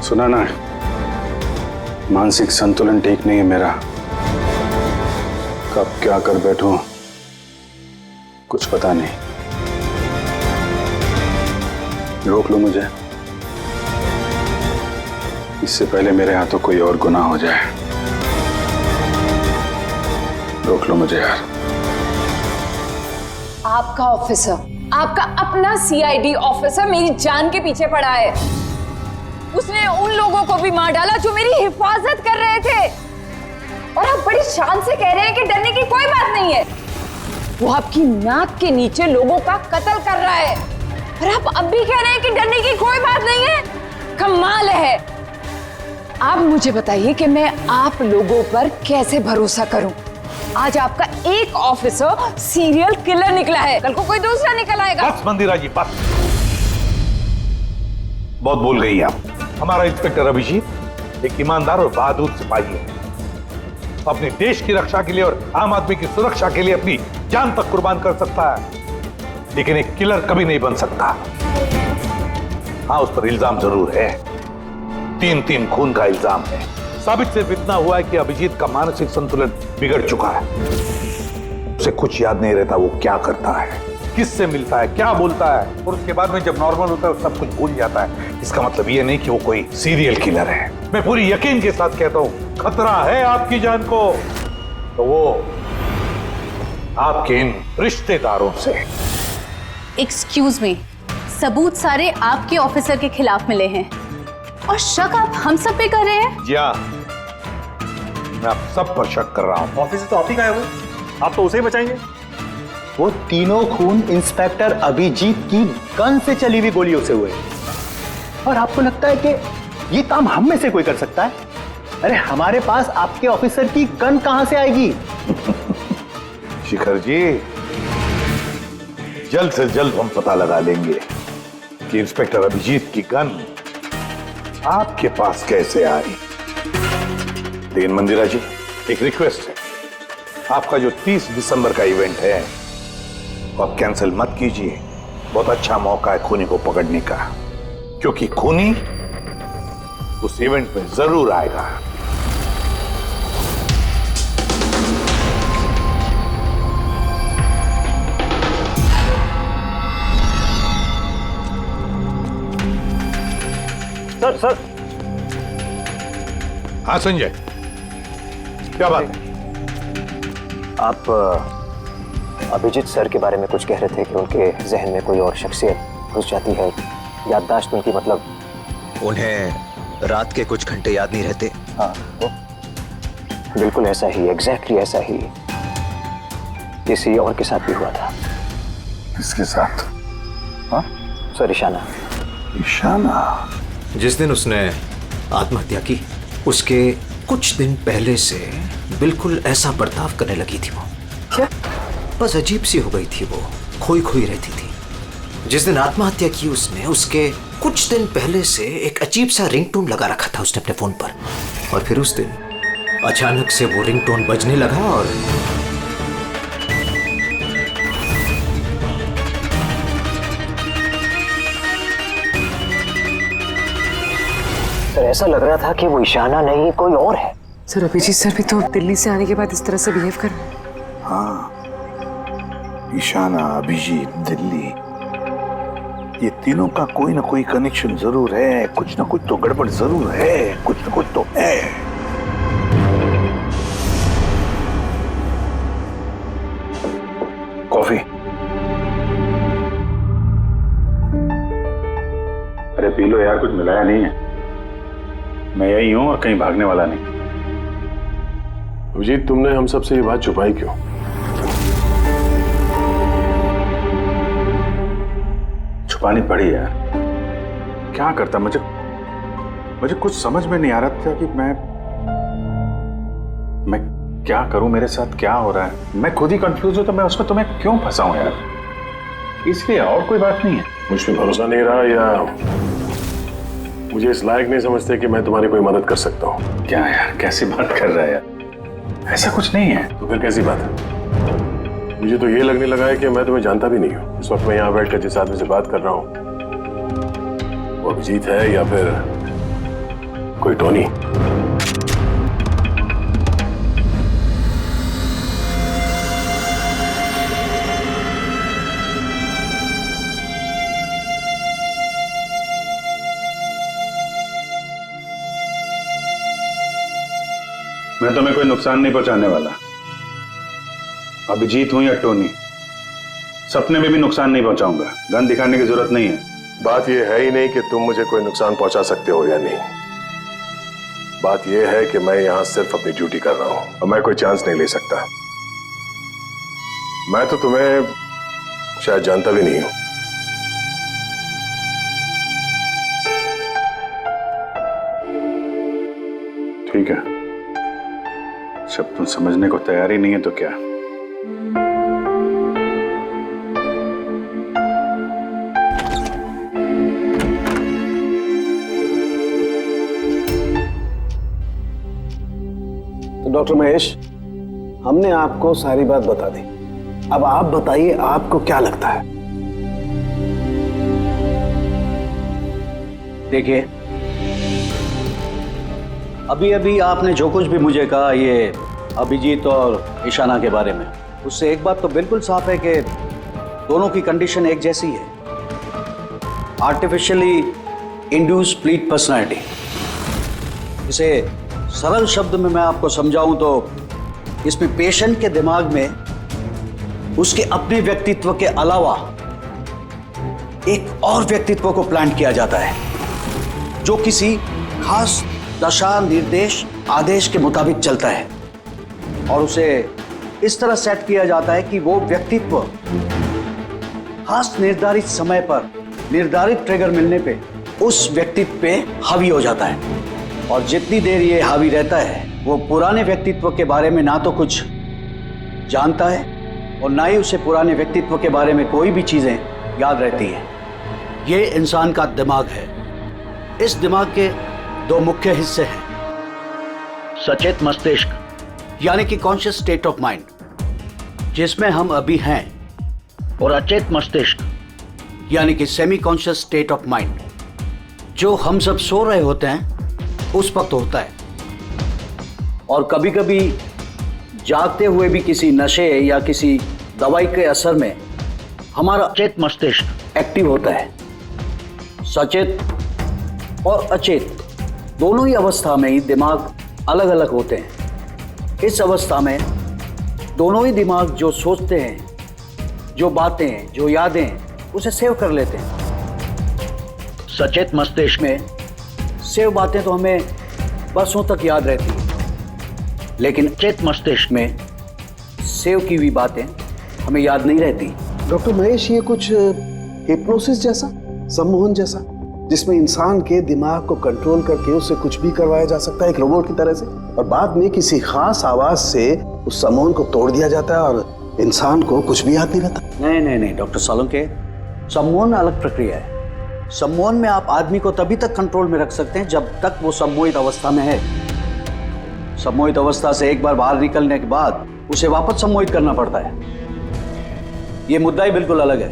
S4: सुना ना, मानसिक संतुलन ठीक नहीं है मेरा, कब क्या कर बैठूं कुछ पता नहीं। रोक लो मुझे, इससे पहले मेरे हाथों कोई और गुनाह हो जाए। रोक लो मुझे यार।
S14: आपका ऑफिसर, आपका अपना सीआईडी ऑफिसर मेरी जान के पीछे पड़ा है। उसने उन लोगों को भी मार डाला जो मेरी हिफाजत कर रहे थे, और आप बड़ी शान से कह रहे हैं कि डरने की कोई बात नहीं है। वो आपकी नाक के नीचे लोगों का कत्ल कर रहा है, और आप अब भी कह रहे हैं कि डरने की कोई बात नहीं है। कमाल है। आप मुझे बताइए कि मैं आप लोगों पर कैसे भरोसा करूं? आज आपका एक ऑफिसर सीरियल किलर निकला है, कल को कोई दूसरा निकल आएगा।
S3: बस मंदिरा जी बस, बहुत बोल गई आप। हमारा इंस्पेक्टर अभिजीत एक ईमानदार और बहादुर सिपाही है, अपने देश की रक्षा के लिए और आम आदमी की सुरक्षा के लिए अपनी जान तक कुर्बान कर सकता है, लेकिन एक किलर कभी नहीं बन सकता। हाँ, उस पर इल्जाम जरूर है, 3 खून का इल्जाम है। साबित सिर्फ इतना हुआ है कि अभिजीत का मानसिक संतुलन बिगड़ चुका है, उसे कुछ याद नहीं रहता वो क्या करता है, किससे मिलता है, क्या बोलता है, और उसके बाद में जब नॉर्मल होता है सब कुछ भूल जाता है। इसका मतलब ये नहीं कि वो कोई सीरियल किलर है। मैं पूरी यकीन के साथ कहता हूं, खतरा है आपकी जान को तो वो आपके इन रिश्तेदारों से।
S16: एक्सक्यूज मी, सबूत सारे आपके ऑफिसर के खिलाफ मिले हैं और शक आप हम सब पे कर रहे हैं।
S3: जी हाँ, मैं आप सब पर शक कर रहा हूं।
S4: ऑफिसर तो आप ही गए हुए, आप तो उसे ही बचाएंगे।
S10: वो तीनों खून इंस्पेक्टर अभिजीत की गन से चली हुई गोलियों से हुए, और आपको लगता है कि ये काम हम में से कोई कर सकता है? अरे हमारे पास आपके ऑफिसर की गन कहां से आएगी?
S3: शिखर जी, जल्द से जल्द हम पता लगा लेंगे कि इंस्पेक्टर अभिजीत की गन आपके पास कैसे आई। लेकिन मंदिरा जी, एक रिक्वेस्ट है, आपका जो 30 दिसंबर का इवेंट है वो आप कैंसिल मत कीजिए। बहुत अच्छा मौका है खूनी को पकड़ने का, क्योंकि खूनी उस इवेंट में जरूर आएगा।
S10: सर
S3: हाँ संजय, क्या बात है?
S7: आप अभिजीत सर के बारे में कुछ कह रहे थे कि उनके जहन में कोई और शख्सियत घुस जाती है, याददाश्त उनकी, मतलब
S17: उन्हें रात के कुछ घंटे याद नहीं रहते।
S7: हाँ, वो बिल्कुल ऐसा ही, एग्जैक्टली ऐसा ही किसी और के साथ भी हुआ था।
S3: किसके साथ? हाँ
S7: सर, ईशाना।
S3: ईशाना?
S17: जिस दिन उसने आत्महत्या की उसके कुछ दिन पहले से बिल्कुल ऐसा बर्ताव करने लगी थी वो।
S6: क्या?
S17: बस अजीब सी हो गई थी वो, खोई खोई रहती थी। जिस दिन आत्महत्या की उसने, उसके कुछ दिन पहले से एक अजीब सा रिंगटोन लगा रखा था उसने अपने फोन पर, और फिर उस दिन अचानक से वो रिंगटोन बजने लगा और
S7: सर, ऐसा लग रहा था कि वो ईशाना नहीं कोई और है।
S6: सर, अभिजीत सर भी तो दिल्ली से आने के बाद इस तरह से बिहेव कर रहे हैं।
S3: हाँ, ईशाना, अभिजीत, दिल्ली, ये तीनों का कोई ना कोई कनेक्शन जरूर है। कुछ ना कुछ तो गड़बड़ जरूर है, कुछ ना कुछ तो है।
S4: कॉफी? अरे पी लो यार, कुछ मिलाया नहीं है। मैं यही हूं और कहीं भागने वाला नहीं।
S2: अभिजीत, तुमने हम सबसे ये बात छुपाई क्यों?
S4: छुपानी पड़ी यार, क्या करता। मुझे कुछ समझ में नहीं आ रहा था कि मैं क्या करूं, मेरे साथ क्या हो रहा है। मैं खुद ही कंफ्यूज हूं, तो मैं उसमें तुम्हें क्यों फंसाऊं यार, इसलिए और कोई बात नहीं है।
S2: मुझ पे भरोसा नहीं रहा या मुझे इस लायक नहीं समझते कि मैं तुम्हारी कोई मदद कर सकता हूँ?
S4: क्या यार, कैसी बात कर रहा है यार, ऐसा कुछ नहीं है।
S2: तो फिर कैसी बात है? मुझे तो ये लगने लगा है कि मैं तुम्हें जानता भी नहीं हूँ। इस वक्त मैं यहाँ बैठकर जिस आदमी से बात कर रहा हूँ वो अभिजीत है या फिर कोई टोनी।
S4: मैं तुम्हें कोई नुकसान नहीं पहुंचाने वाला। अभिजीत हूं या टोनी, सपने में भी नुकसान नहीं पहुंचाऊंगा। गन दिखाने की जरूरत नहीं है।
S2: बात यह है ही नहीं कि तुम मुझे कोई नुकसान पहुंचा सकते हो या नहीं। बात यह है कि मैं यहां सिर्फ अपनी ड्यूटी कर रहा हूं और मैं कोई चांस नहीं ले सकता। मैं तो तुम्हें शायद जानता भी नहीं हूं।
S4: ठीक है, जब तुम समझने को तैयार ही नहीं है तो क्या?
S12: तो डॉक्टर महेश, हमने आपको सारी बात बता दी। अब आप बताइए, आपको क्या लगता है?
S10: देखिए, अभी अभी आपने जो कुछ भी मुझे कहा ये अभिजीत और ईशाना के बारे में, उससे एक बात तो बिल्कुल साफ है कि दोनों की कंडीशन एक जैसी है, आर्टिफिशियली इंड्यूस स्प्लिट पर्सनैलिटी। इसे सरल शब्द में मैं आपको समझाऊं तो इसमें पेशेंट के दिमाग में उसके अपने व्यक्तित्व के अलावा एक और व्यक्तित्व को प्लांट किया जाता है जो किसी खास दशा, निर्देश, आदेश के मुताबिक चलता है, और उसे इस तरह सेट किया जाता है कि वो व्यक्तित्व खास निर्धारित समय पर निर्धारित ट्रिगर मिलने पे उस व्यक्तित्व पे हावी हो जाता है। और जितनी देर ये हावी रहता है वो पुराने व्यक्तित्व के बारे में ना तो कुछ जानता है और ना ही उसे पुराने व्यक्तित्व के बारे में कोई भी चीजें याद रहती हैं। ये इंसान का दिमाग है। इस दिमाग के दो मुख्य हिस्से हैं, सचेत मस्तिष्क यानी कि कॉन्शियस स्टेट ऑफ माइंड, जिसमें हम अभी हैं, और अचेत मस्तिष्क यानी कि semi conscious state of mind, जो हम सब सो रहे होते हैं उस वक्त होता है। और कभी कभी जागते हुए भी किसी नशे या किसी दवाई के असर में हमारा अचेत मस्तिष्क एक्टिव होता है। सचेत और अचेत दोनों ही अवस्था में ही दिमाग अलग अलग होते हैं। इस अवस्था में दोनों ही दिमाग जो सोचते हैं, जो बातें, जो यादें, उसे सेव कर लेते हैं। सचेत मस्तिष्क में सेव बातें तो हमें बरसों तक याद रहती हैं, लेकिन अचेत मस्तिष्क में सेव की हुई बातें हमें याद नहीं रहती।
S12: डॉक्टर महेश, ये कुछ हिप्नोसिस जैसा, सम्मोहन जैसा, जिसमें इंसान के दिमाग को कंट्रोल करके उससे कुछ भी करवाया जा सकता है एक रोबोट की तरह से, और बाद में किसी खास आवाज से उस सम्मोहन को तोड़ दिया जाता है और इंसान को कुछ भी याद नहीं रहता।
S10: नहीं डॉक्टर सालुंके, सम्मोहन अलग प्रक्रिया है। सम्मोहन में आप आदमी को तभी तक कंट्रोल में रख सकते हैं जब तक वो सम्मोहित अवस्था में है। सम्मोहित अवस्था से एक बार बाहर निकलने के बाद उसे वापस सम्मोहित करना पड़ता है। ये मुद्दा ही बिल्कुल अलग है।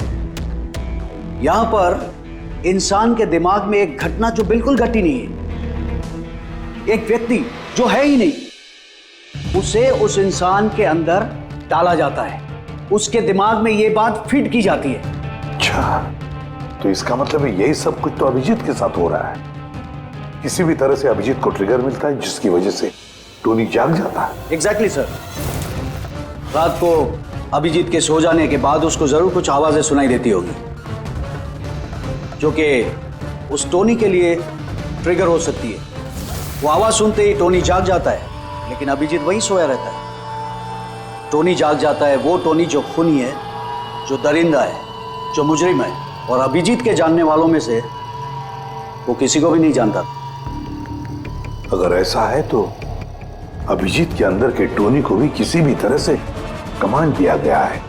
S10: यहां पर इंसान के दिमाग में एक घटना जो बिल्कुल घटी नहीं है, एक व्यक्ति जो है ही नहीं, उसे उस इंसान के अंदर डाला जाता है। उसके दिमाग में यह बात फिट की जाती है।
S3: अच्छा, तो इसका मतलब है यही सब कुछ तो अभिजीत के साथ हो रहा है। किसी भी तरह से अभिजीत को ट्रिगर मिलता है जिसकी वजह से टोनी जाग जाता है।
S10: Exactly sir. रात को अभिजीत के सो जाने के बाद उसको जरूर कुछ आवाजें सुनाई देती होगी जो कि उस टोनी के लिए ट्रिगर हो सकती है। वो आवाज सुनते ही टोनी जाग जाता है, लेकिन अभिजीत वहीं सोया रहता है। टोनी जाग जाता है वो टोनी जो खूनी है, जो दरिंदा है, जो मुजरिम है, और अभिजीत के जानने वालों में से वो किसी को भी नहीं जानता।
S3: अगर ऐसा है तो अभिजीत के अंदर के टोनी को भी किसी भी तरह से कमांड दिया गया है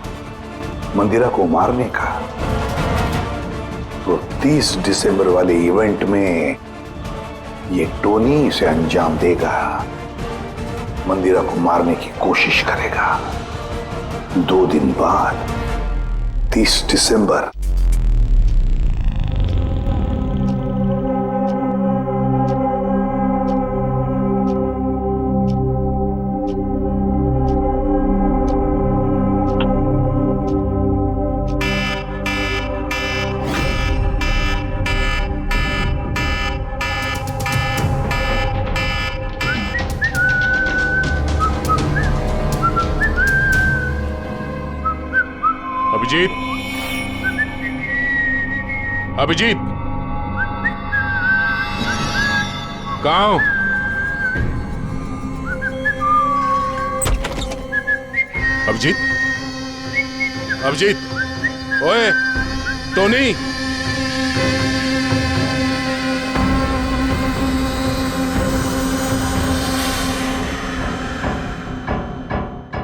S3: मंदिरा को मारने का। तो 30 दिसंबर वाले इवेंट में ये टोनी इसे अंजाम देगा, मंदिरा को मारने की कोशिश करेगा। 2 दिन बाद 30 दिसंबर।
S11: अभिजीत, अभिजीत, कहाँ हो? अभिजीत, अभिजीत, ओए, टोनी।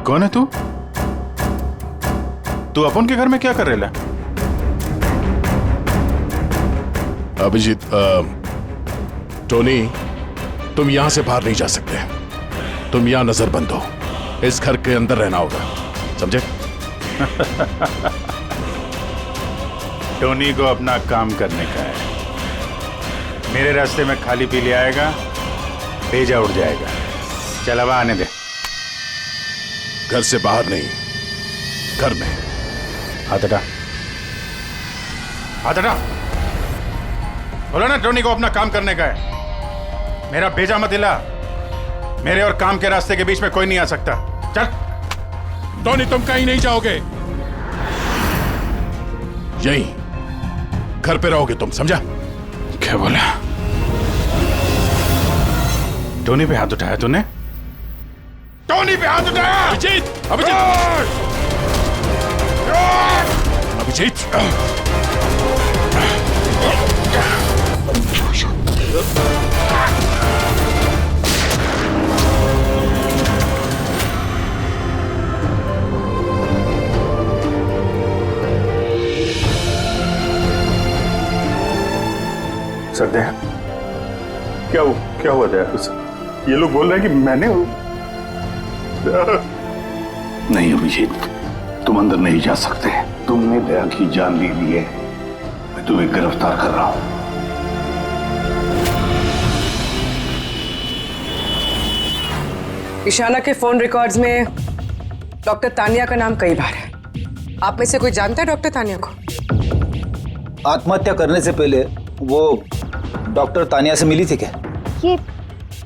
S4: कौन है तू? तू अपन के घर में क्या कर रहा?
S11: अभिजीत, टोनी, तुम यहां से बाहर नहीं जा सकते। तुम यहां नजरबंद हो। इस घर के अंदर रहना होगा, समझे?
S4: टोनी को अपना काम करने का है। मेरे रास्ते में खाली पीली आएगा, भेजा उड़ जाएगा। चल अब आने दे।
S11: घर से बाहर नहीं, घर में।
S4: हाथ हटा, हाथ हटा। बोलो ना, टोनी को अपना काम करने का है। मेरा भेजा मत हिला। मेरे और काम के रास्ते के बीच में कोई नहीं आ सकता। चल।
S11: टोनी, तुम कहीं नहीं जाओगे, यहीं घर पे रहोगे तुम, समझा?
S4: क्या बोला? टोनी पे हाथ उठाया तूने? टोनी पे हाथ उठाया?
S11: अभिजीत, अभिजीत, अभिजीत,
S4: सरदे, क्या हुआ दया? ये लोग बोल रहे हैं कि मैंने
S3: नहीं अभिजीत, तुम अंदर नहीं जा सकते। तुमने दया की जान ले ली है। मैं तुम्हें गिरफ्तार कर रहा हूं।
S6: ईशाना के फोन रिकॉर्ड्स में डॉक्टर तानिया का नाम कई बार है। आप में से कोई जानता है डॉक्टर तानिया को?
S17: आत्महत्या करने से पहले वो डॉक्टर तानिया से मिली थी क्या?
S1: ये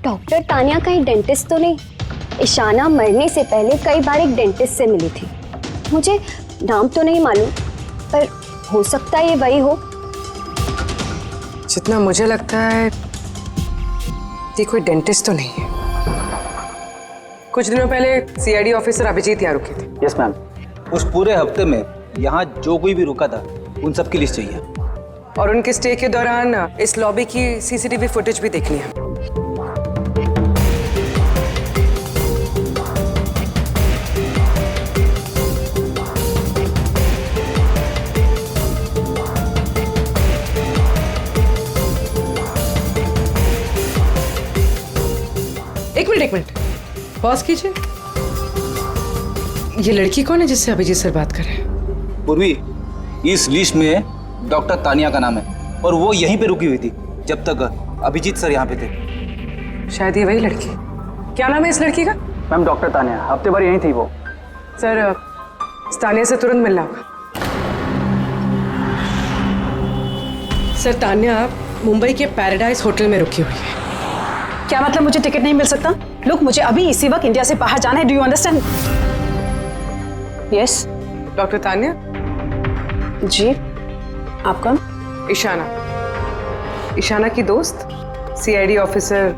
S1: डॉक्टर तानिया कहीं डेंटिस्ट तो नहीं? ईशाना मरने से पहले कई बार एक डेंटिस्ट से मिली थी। मुझे नाम तो नहीं मालूम, पर हो सकता है ये वही हो।
S6: जितना मुझे लगता है ये कोई डेंटिस्ट तो नहीं है। कुछ दिनों पहले सीआईडी ऑफिसर अभिजीत यहाँ रुके थे।
S17: Yes ma'am. उस पूरे हफ्ते में यहाँ जो कोई भी रुका था उन सब की लिस्ट चाहिए,
S6: और उनके स्टे के दौरान इस लॉबी की सीसीटीवी फुटेज भी देखनी है। एक मिनट पॉज कीजिए। ये लड़की कौन है जिससे अभिजीत सर बात कर रहे हैं?
S17: पूर्वी, इस लिस्ट में डॉक्टर तानिया का नाम है और वो यहीं पे रुकी हुई थी जब तक अभिजीत सर यहाँ पे थे।
S6: शायद ये वही लड़की। क्या नाम है इस लड़की का?
S17: मैम डॉक्टर तानिया, हफ्ते भर यहीं थी वो।
S6: सर, तानिया से तुरंत मिलना होगा। सर, तानिया मुंबई के पैराडाइज होटल में रुकी हुई है।
S13: क्या मतलब मुझे टिकट नहीं मिल सकता? लुक, मुझे अभी इसी वक्त इंडिया से बाहर जाना है। Do you understand? Yes.
S6: Doctor Tania?
S13: जी, आप कौन?
S6: ईशाना, ईशाना की दोस्त, सीआईडी ऑफिसर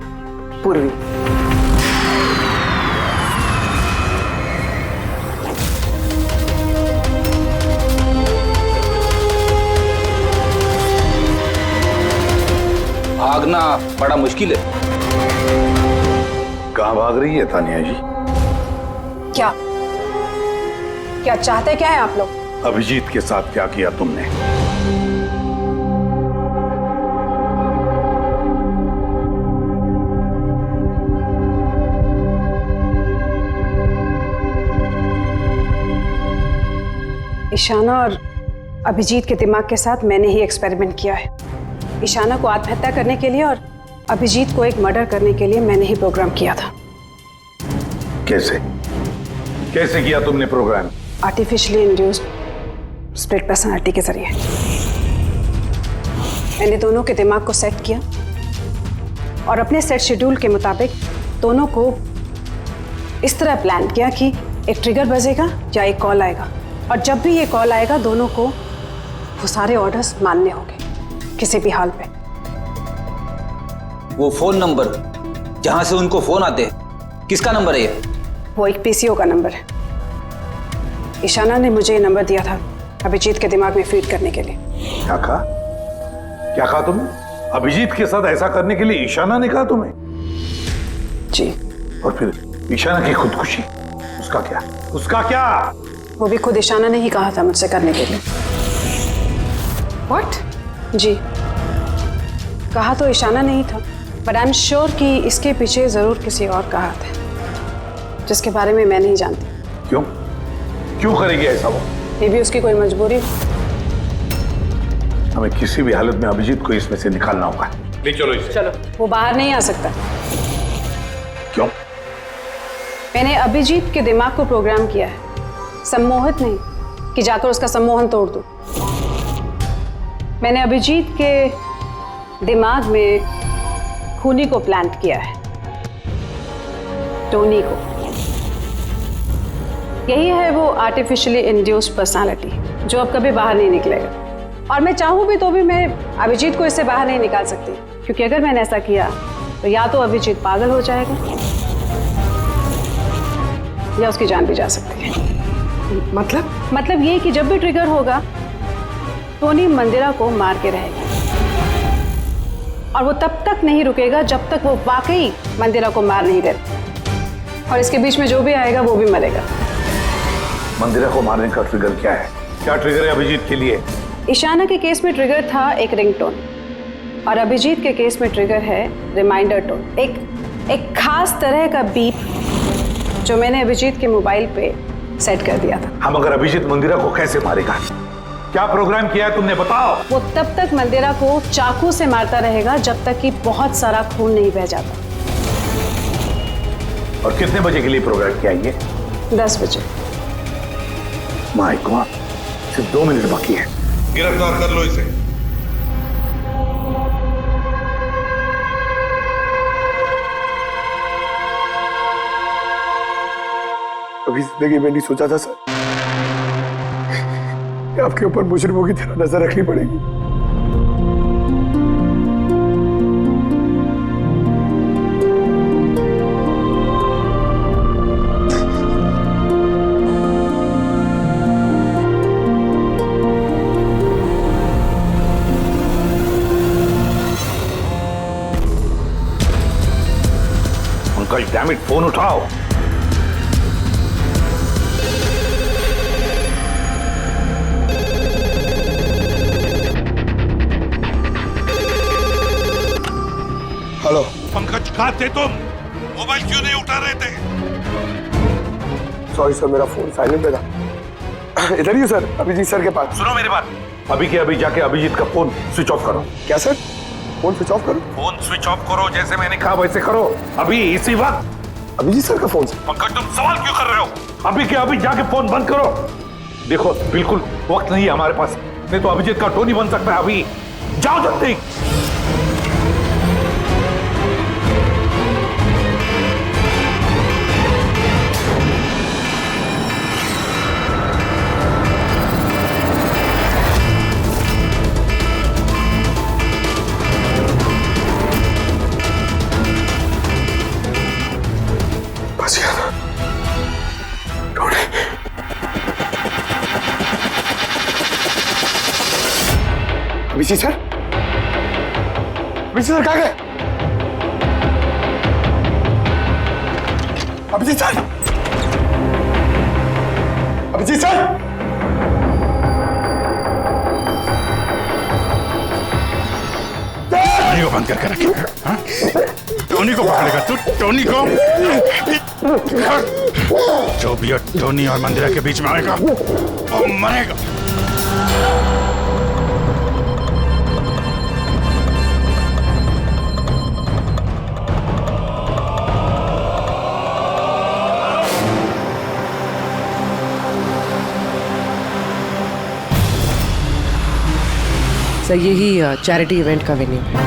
S6: पूर्वी।
S17: भागना बड़ा मुश्किल है।
S3: कहाँ भाग रही है तानिया जी?
S13: क्या चाहते क्या है आप लोग?
S3: अभिजीत के साथ क्या किया तुमने?
S13: ईशाना और अभिजीत के दिमाग के साथ मैंने ही एक्सपेरिमेंट किया है। ईशाना को आत्महत्या करने के लिए और अभिजीत को एक मर्डर करने के लिए मैंने ही प्रोग्राम किया था।
S3: कैसे कैसे किया तुमने program?
S13: Artificially induced split personality के जरिए मैंने दोनों के दिमाग को सेट किया और अपने सेट शेड्यूल के मुताबिक दोनों को इस तरह प्लान किया कि एक ट्रिगर बजेगा या एक कॉल आएगा, और जब भी ये कॉल आएगा दोनों को वो सारे ऑर्डर्स मानने होंगे किसी भी हाल पे।
S17: वो फोन नंबर जहां से उनको फोन आते हैं, किसका नंबर है ये?
S13: वो एक पीसीओ का नंबर है। ईशाना ने मुझे ये नंबर दिया था अभिजीत के दिमाग में फीड करने के लिए।
S3: क्या कहा तुमने? अभिजीत के साथ ऐसा करने के लिए ईशाना ने कहा तुम्हें?
S13: जी।
S3: और फिर ईशाना की खुदकुशी, उसका क्या? उसका क्या?
S13: वो भी खुद ईशाना ने ही कहा था मुझसे करने के लिए।
S6: What?
S13: जी, कहा तो ईशाना नहीं था, बट आई एम श्योर कि इसके पीछे जरूर किसी और का हाथ है जिसके बारे में मैं नहीं जानती।
S3: क्यों? क्यों करेगी ऐसा वो?
S13: ये भी उसकी कोई मजबूरी हो।
S3: हमें किसी भी हालत में अभिजीत को इसमें से निकालना होगा। ले चलो इसे।
S13: चलो। वो बाहर नहीं आ सकता।
S3: क्यों?
S13: मैंने अभिजीत के दिमाग को प्रोग्राम किया है, सम्मोहित नहीं कि जाकर उसका सम्मोहन तोड़ दूं। मैंने अभिजीत के दिमाग में खूनी को प्लांट किया है, टोनी को। यही है वो आर्टिफिशियली इंड्यूस्ड पर्सनालिटी जो अब कभी बाहर नहीं निकलेगा। और मैं चाहूं भी तो भी मैं अभिजीत को इससे बाहर नहीं निकाल सकती, क्योंकि अगर मैंने ऐसा किया तो या तो अभिजीत पागल हो जाएगा या उसकी जान भी जा सकती है। मतलब ये कि जब भी ट्रिगर होगा टोनी मंदिरा को मार के रहेगा, और वो तब तक नहीं रुकेगा जब तक वो वाकई मंदिरा को मार नहीं देता। और इसके बीच में जो भी आएगा वो भी मरेगा।
S3: मंदिरा को मारने का ट्रिगर क्या है? क्या ट्रिगर है अभिजीत के लिए?
S13: ईशाना के केस में ट्रिगर था एक रिंगटोन, और अभिजीत के केस में ट्रिगर है रिमाइंडर टोन, एक खास तरह का बीप जो मैंने अभिजीत के मोबाइल पे सेट कर दिया था।
S3: हम अगर अभिजीत मंदिरा को कैसे मारेगा? क्या प्रोग्राम किया है तुमने, बताओ।
S13: वो तब तक मंदिरा को चाकू से मारता रहेगा जब तक कि बहुत सारा खून नहीं बह जाता।
S3: और कितने बजे के लिए प्रोग्राम किया ये?
S13: 10 बजे।
S3: माय गॉड, सिर्फ 2 मिनट बाकी है। गिरफ्तार कर लो इसे।
S5: कभी जिंदगी में नहीं सोचा था सर कि आपके ऊपर मुजरिमों की तरह नजर रखनी पड़ेगी।
S3: अंकल डैम इट, फोन उठाओ।
S5: हेलो
S3: पंकज, कहाँ थे तुम? मोबाइल क्यों नहीं उठा रहे थे?
S5: सॉरी सर, मेरा फोन साइलेंट पे था। इधर ही हूँ सर, अभिजीत सर के पास।
S3: सुनो मेरी बात, अभी के अभी जाके अभिजीत का फोन स्विच ऑफ करो।
S5: क्या सर? फोन स्विच ऑफ करो?
S3: फोन स्विच ऑफ करो, जैसे मैंने कहा वैसे करो, अभी इसी वक्त।
S5: अभिजीत सर का फोन?
S3: पंकज तुम सवाल क्यों कर रहे हो? अभी के अभी जाके फोन बंद करो। देखो बिल्कुल वक्त नहीं है हमारे पास, नहीं तो अभिजीत का टोनी बन सकता है। अभी जाओ जल्दी।
S5: अभिजीत सर? अभिजीत सर कहाँ गए? Abhijit sir? Abhijit sir?
S11: Tony को बंद करके रखे। हाँ? टोनी को पकड़ेगा तू? टोनी को? जो भी टोनी और मंदिरा के बीच में आएगा वो मरेगा।
S6: सर यही चैरिटी इवेंट का वेन्यू है।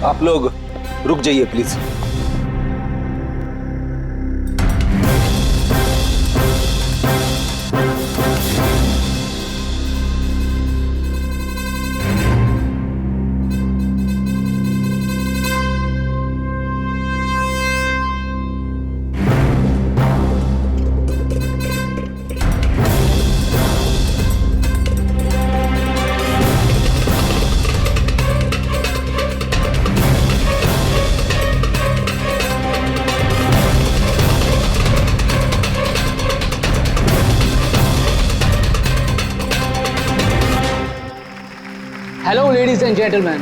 S17: आप लोग रुक जाइए please.
S18: Hello ladies and gentleman,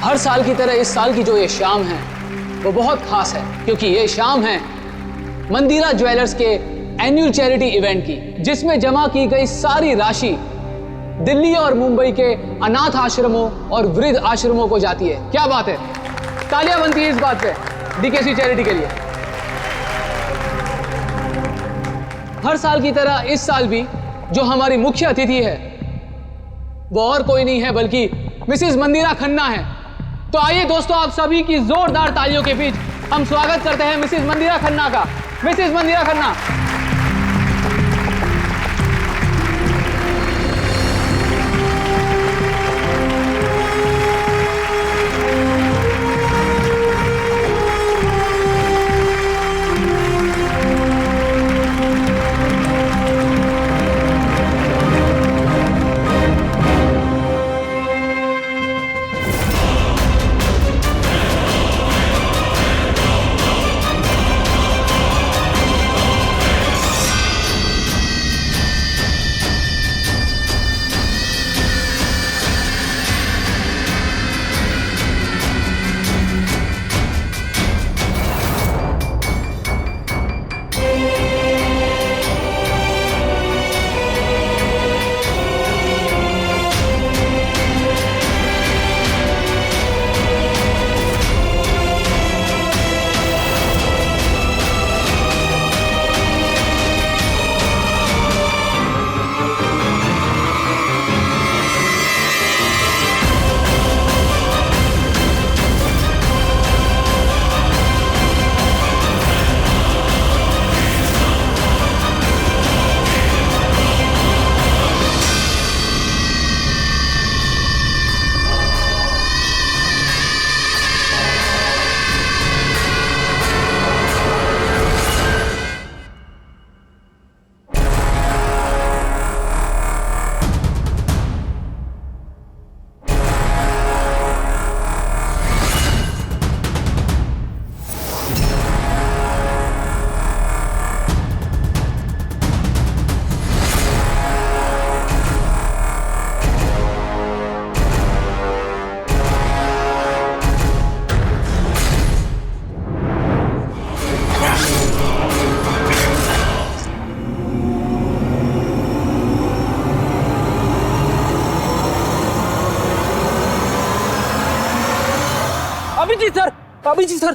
S18: हर साल की तरह इस साल की जो ये शाम है वो बहुत खास है, क्योंकि ये शाम है मंदिरा ज्वेलर्स के एनुअल चैरिटी इवेंट की, जिसमें जमा की गई सारी राशि दिल्ली और मुंबई के अनाथ आश्रमों और वृद्ध आश्रमों को जाती है। क्या बात है, तालियां बनती है इस बात पे डीकेसी चैरिटी के लिए। हर साल की तरह इस साल भी जो हमारी मुख्य अतिथि है वो और कोई नहीं है बल्कि मिसेस मंदिरा खन्ना है। तो आइए दोस्तों, आप सभी की जोरदार तालियों के बीच हम स्वागत करते हैं मिसेस मंदिरा खन्ना का। Mrs Mandira Khanna.
S19: Abhijit sir,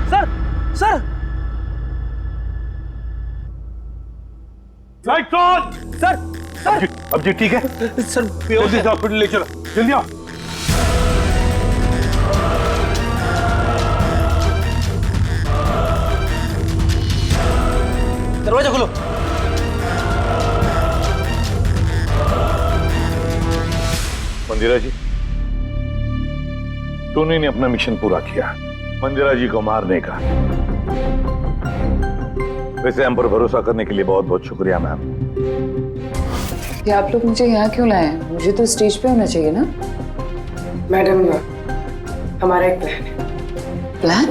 S19: sir sir
S3: lights on.
S19: Sir sir
S3: अब जी ठीक है
S19: सर,
S3: जल्दी से हॉस्पिटल ले चलो, जल्दी आओ।
S19: दरवाजा खोलो।
S3: मंदिरा जी, टोनी ने अपना मिशन पूरा किया, मंदिरा जी को मारने का। वैसे हम पर भरोसा करने के लिए बहुत बहुत शुक्रिया मैम।
S14: कि आप लोग मुझे यहाँ क्यों लाए? मुझे तो स्टेज पे होना चाहिए ना।
S6: मैडम, हमारा एक प्लान है।
S14: प्लान?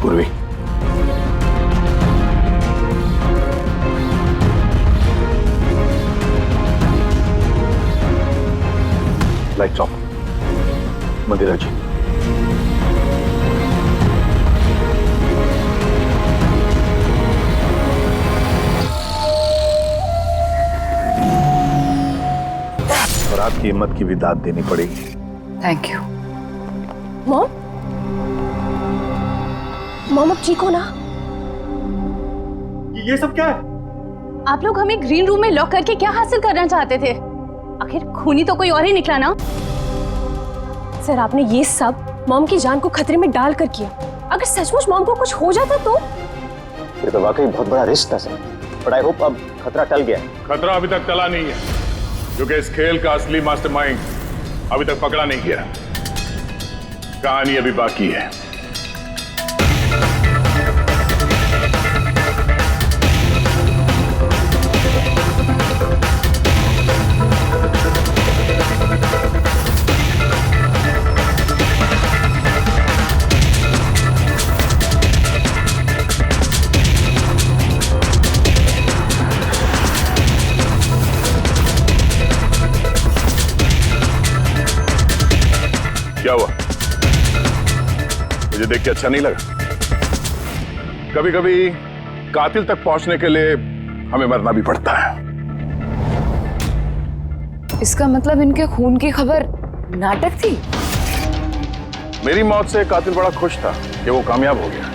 S3: पूर्वी, लाइट्स ऑफ। मंदिरा जी, और आपकी हिम्मत की भी दाद देनी पड़ेगी।
S14: Thank you.
S1: मॉम, मॉम अब ठीक हो ना?
S10: ये सब क्या है?
S16: आप लोग हमें ग्रीन रूम में लॉक करके क्या हासिल करना चाहते थे? आखिर खूनी तो कोई और ही निकला ना।
S1: सर, आपने ये सब मॉम की जान को खतरे में डालकर किया। अगर सचमुच मॉम को कुछ हो जाता तो?
S7: ये तो वाकई बहुत बड़ा रिस्क था सर, बट आई होप अब खतरा टल गया।
S2: खतरा अभी तक टला नहीं है, क्योंकि इस खेल का असली मास्टरमाइंड अभी तक पकड़ा नहीं गया। कहानी अभी बाकी है। तुम्हें देख के अच्छा नहीं लगा? कभी कभी कातिल तक पहुंचने के लिए हमें मरना भी पड़ता है।
S14: इसका मतलब इनके खून की खबर नाटक थी?
S2: मेरी मौत से कातिल बड़ा खुश था कि वो कामयाब हो गया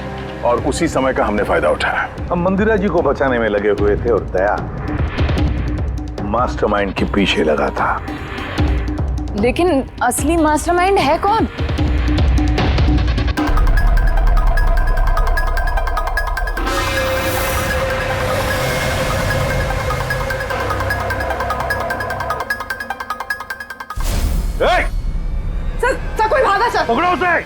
S2: और उसी समय का हमने फायदा उठाया।
S3: हम मंदिरा जी को बचाने में लगे हुए थे और दया मास्टरमाइंड के पीछे लगा था।
S14: लेकिन असली मास्टरमाइंड है कौन?
S6: सर कोई भागा सर।
S3: पकड़ो उसे।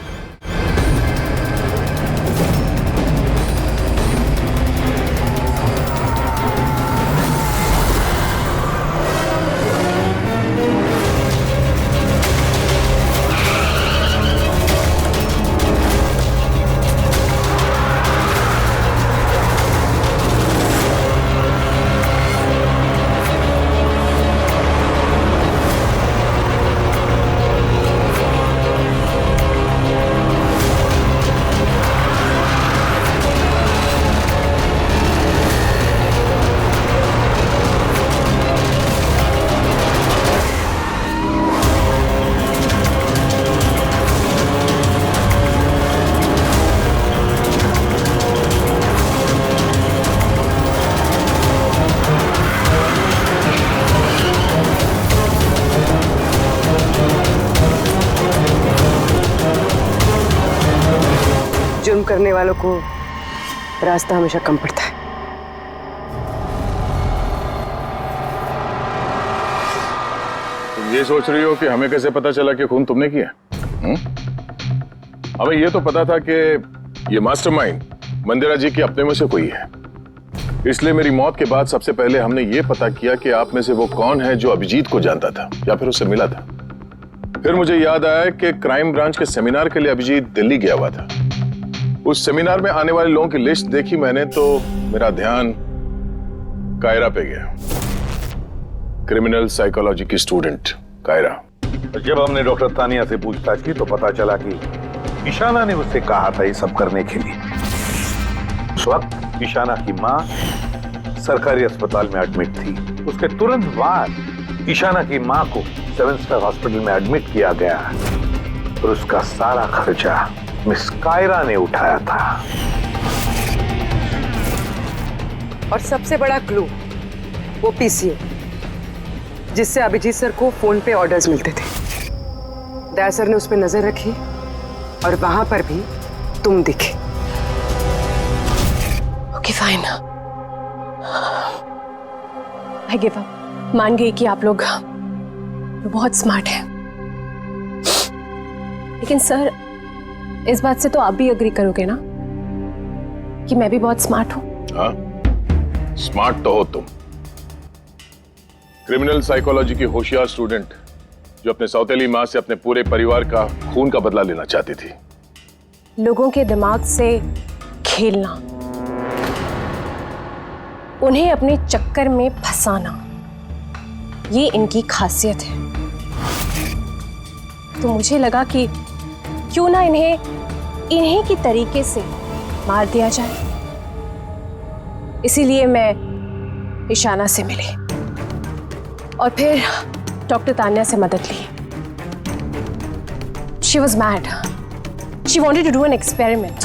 S6: जुर्म करने वालों को रास्ता हमेशा कम पड़ता है।
S2: तुम ये सोच रही हो कि हमें कैसे पता चला कि खून तुमने किया? हमें ये तो पता था कि ये मास्टरमाइंड मंदिरा जी के अपने में से कोई है, इसलिए मेरी मौत के बाद सबसे पहले हमने ये पता किया कि आप में से वो कौन है जो अभिजीत को जानता था या फिर उससे मिला था। फिर मुझे याद आया कि क्राइम ब्रांच के सेमिनार के लिए अभिजीत दिल्ली गया हुआ था। उस सेमिनार में आने वाले लोगों की लिस्ट देखी मैंने तो मेरा ध्यान कायरा पे गया, क्रिमिनल साइकोलॉजी की स्टूडेंट कायरा।
S3: जब हमने डॉक्टर तानिया से पूछताछ की तो पता चला कि ईशाना ने उससे कहा था ये सब करने के लिए। उस वक्त ईशाना की माँ सरकारी अस्पताल में एडमिट थी। उसके तुरंत बाद ईशाना की माँ को 7 स्टार हॉस्पिटल में एडमिट किया गया और उसका सारा खर्चा मिस कायरा ने उठाया था।
S6: और सबसे बड़ा क्लू वो पीसीओ जिससे अभिजीत सर को फोन पे ऑर्डर्स मिलते थे। दया सर ने उस पर नजर रखी और वहां पर भी तुम दिखे।
S1: Okay fine, I give up. मान गई कि आप लोग बहुत स्मार्ट हैं, लेकिन सर इस बात से तो आप भी एग्री करोगे ना कि मैं भी बहुत स्मार्ट हूं?
S2: हाँ, स्मार्ट तो हो तुम। क्रिमिनल साइकोलॉजी की होशियार स्टूडेंट जो अपने सौतेली मां से अपने पूरे परिवार का खून का बदला लेना चाहती थी।
S1: लोगों के दिमाग से खेलना, उन्हें अपने चक्कर में फंसाना, ये इनकी खासियत है। तो मुझे लगा कि क्यों ना इन्हीं की तरीके से मार दिया जाए। इसीलिए मैं ईशाना से मिली और फिर डॉक्टर तान्या से मदद ली। She was mad. She wanted to do an experiment.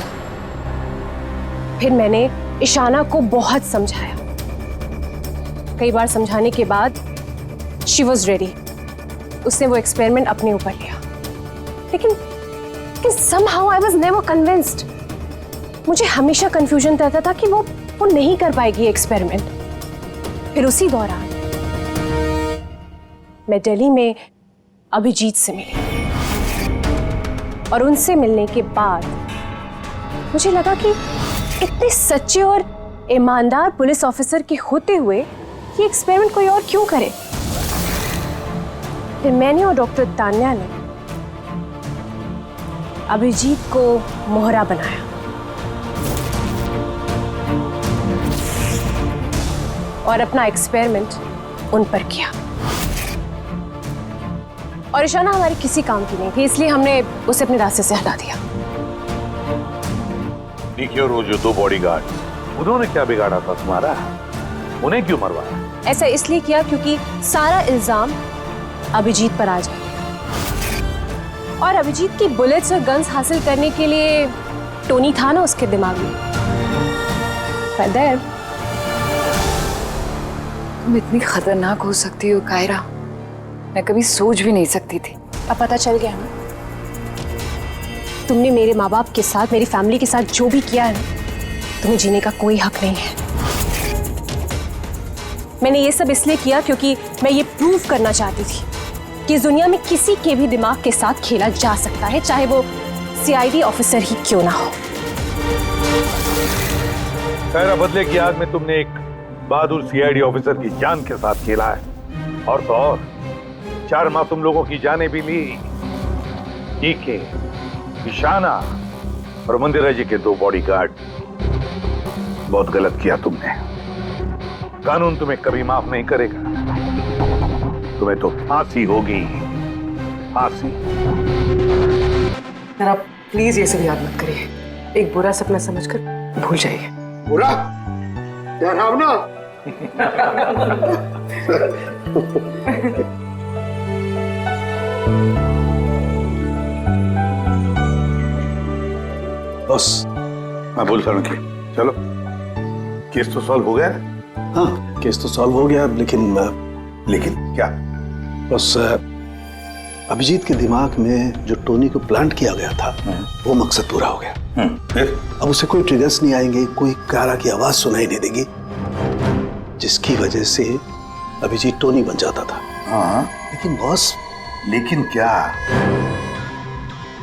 S1: फिर मैंने ईशाना को बहुत समझाया। कई बार समझाने के बाद she was ready. उसने वो एक्सपेरिमेंट अपने ऊपर लिया, लेकिन somehow I was never convinced. मुझे हमेशा कंफ्यूजन रहता था कि वो नहीं कर पाएगी एक्सपेरिमेंट। फिर उसी दौरान मैं दिल्ली में अभिजीत से मिली और उनसे मिलने के बाद मुझे लगा कि इतने सच्चे और ईमानदार पुलिस ऑफिसर के होते हुए ये एक्सपेरिमेंट कोई और क्यों करे। फिर मैंने और डॉक्टर तान्या ने अभिजीत को मोहरा बनाया और अपना एक्सपेरिमेंट उन पर किया। और ईशाना हमारे किसी काम की नहीं थी, इसलिए हमने उसे अपने रास्ते से हटा दिया।
S3: देखिए, और वो जो 2 बॉडीगार्ड, उन्होंने क्या बिगाड़ा था तुम्हारा? उन्हें क्यों मरवाया?
S1: ऐसा इसलिए किया क्योंकि सारा इल्जाम अभिजीत पर आ जाए और अभिजीत की बुलेट्स और गन्स हासिल करने के लिए टोनी था ना उसके दिमाग में।
S14: तुम इतनी खतरनाक हो सकती हो कायरा, मैं कभी सोच भी नहीं सकती थी।
S1: अब पता चल गया ना, तुमने मेरे माँ बाप के साथ, मेरी फैमिली के साथ जो भी किया है, तुम्हें जीने का कोई हक नहीं है। मैंने ये सब इसलिए किया क्योंकि मैं ये प्रूव करना चाहती थी कि इस दुनिया में किसी के भी दिमाग के साथ खेला जा सकता है, चाहे वो सीआईडी ऑफिसर ही क्यों ना हो।
S3: कायरा, बदले की याद में तुमने एक बहादुर सीआईडी ऑफिसर की जान के साथ खेला है, और तो और 4 माह तुम लोगों की जानें भी ली। डीके, ईशाना और मंदिरा जी के 2 बॉडीगार्ड। बहुत गलत किया तुमने। कानून तुम्हें कभी माफ नहीं करेगा। तुम्हें तो फांसी होगी, फांसी।
S6: सर, आप प्लीज ये सब याद मत करिए। एक बुरा सपना समझकर भूल जाइए।
S12: बुरा? डरावना?
S3: बस मैं बोलता हूँ कि चलो, केस तो सॉल्व हो गया।
S12: हाँ, केस तो सॉल्व हो गया, लेकिन
S3: क्या?
S12: बस अभिजीत के दिमाग में जो टोनी को प्लांट किया गया था, वो मकसद पूरा हो गया।
S3: फिर?
S12: अब उसे कोई ट्रिगर्स नहीं आएंगे, कोई कारा की आवाज सुनाई नहीं देगी, जिसकी वजह से अभिजीत टोनी बन जाता था।
S3: हाँ,
S12: लेकिन बॉस,
S3: लेकिन क्या?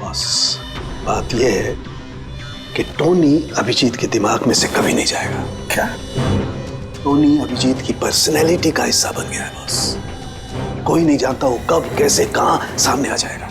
S12: बॉस, बात यह है कि टोनी अभिजीत के दिमाग में से कभी नहीं जाएगा।
S3: क्या?
S12: टोनी अभिजीत की पर्सनैलिटी का हिस्सा बन गया है बॉस। कोई नहीं जानता वो कब, कैसे, कहां सामने आ जाएगा।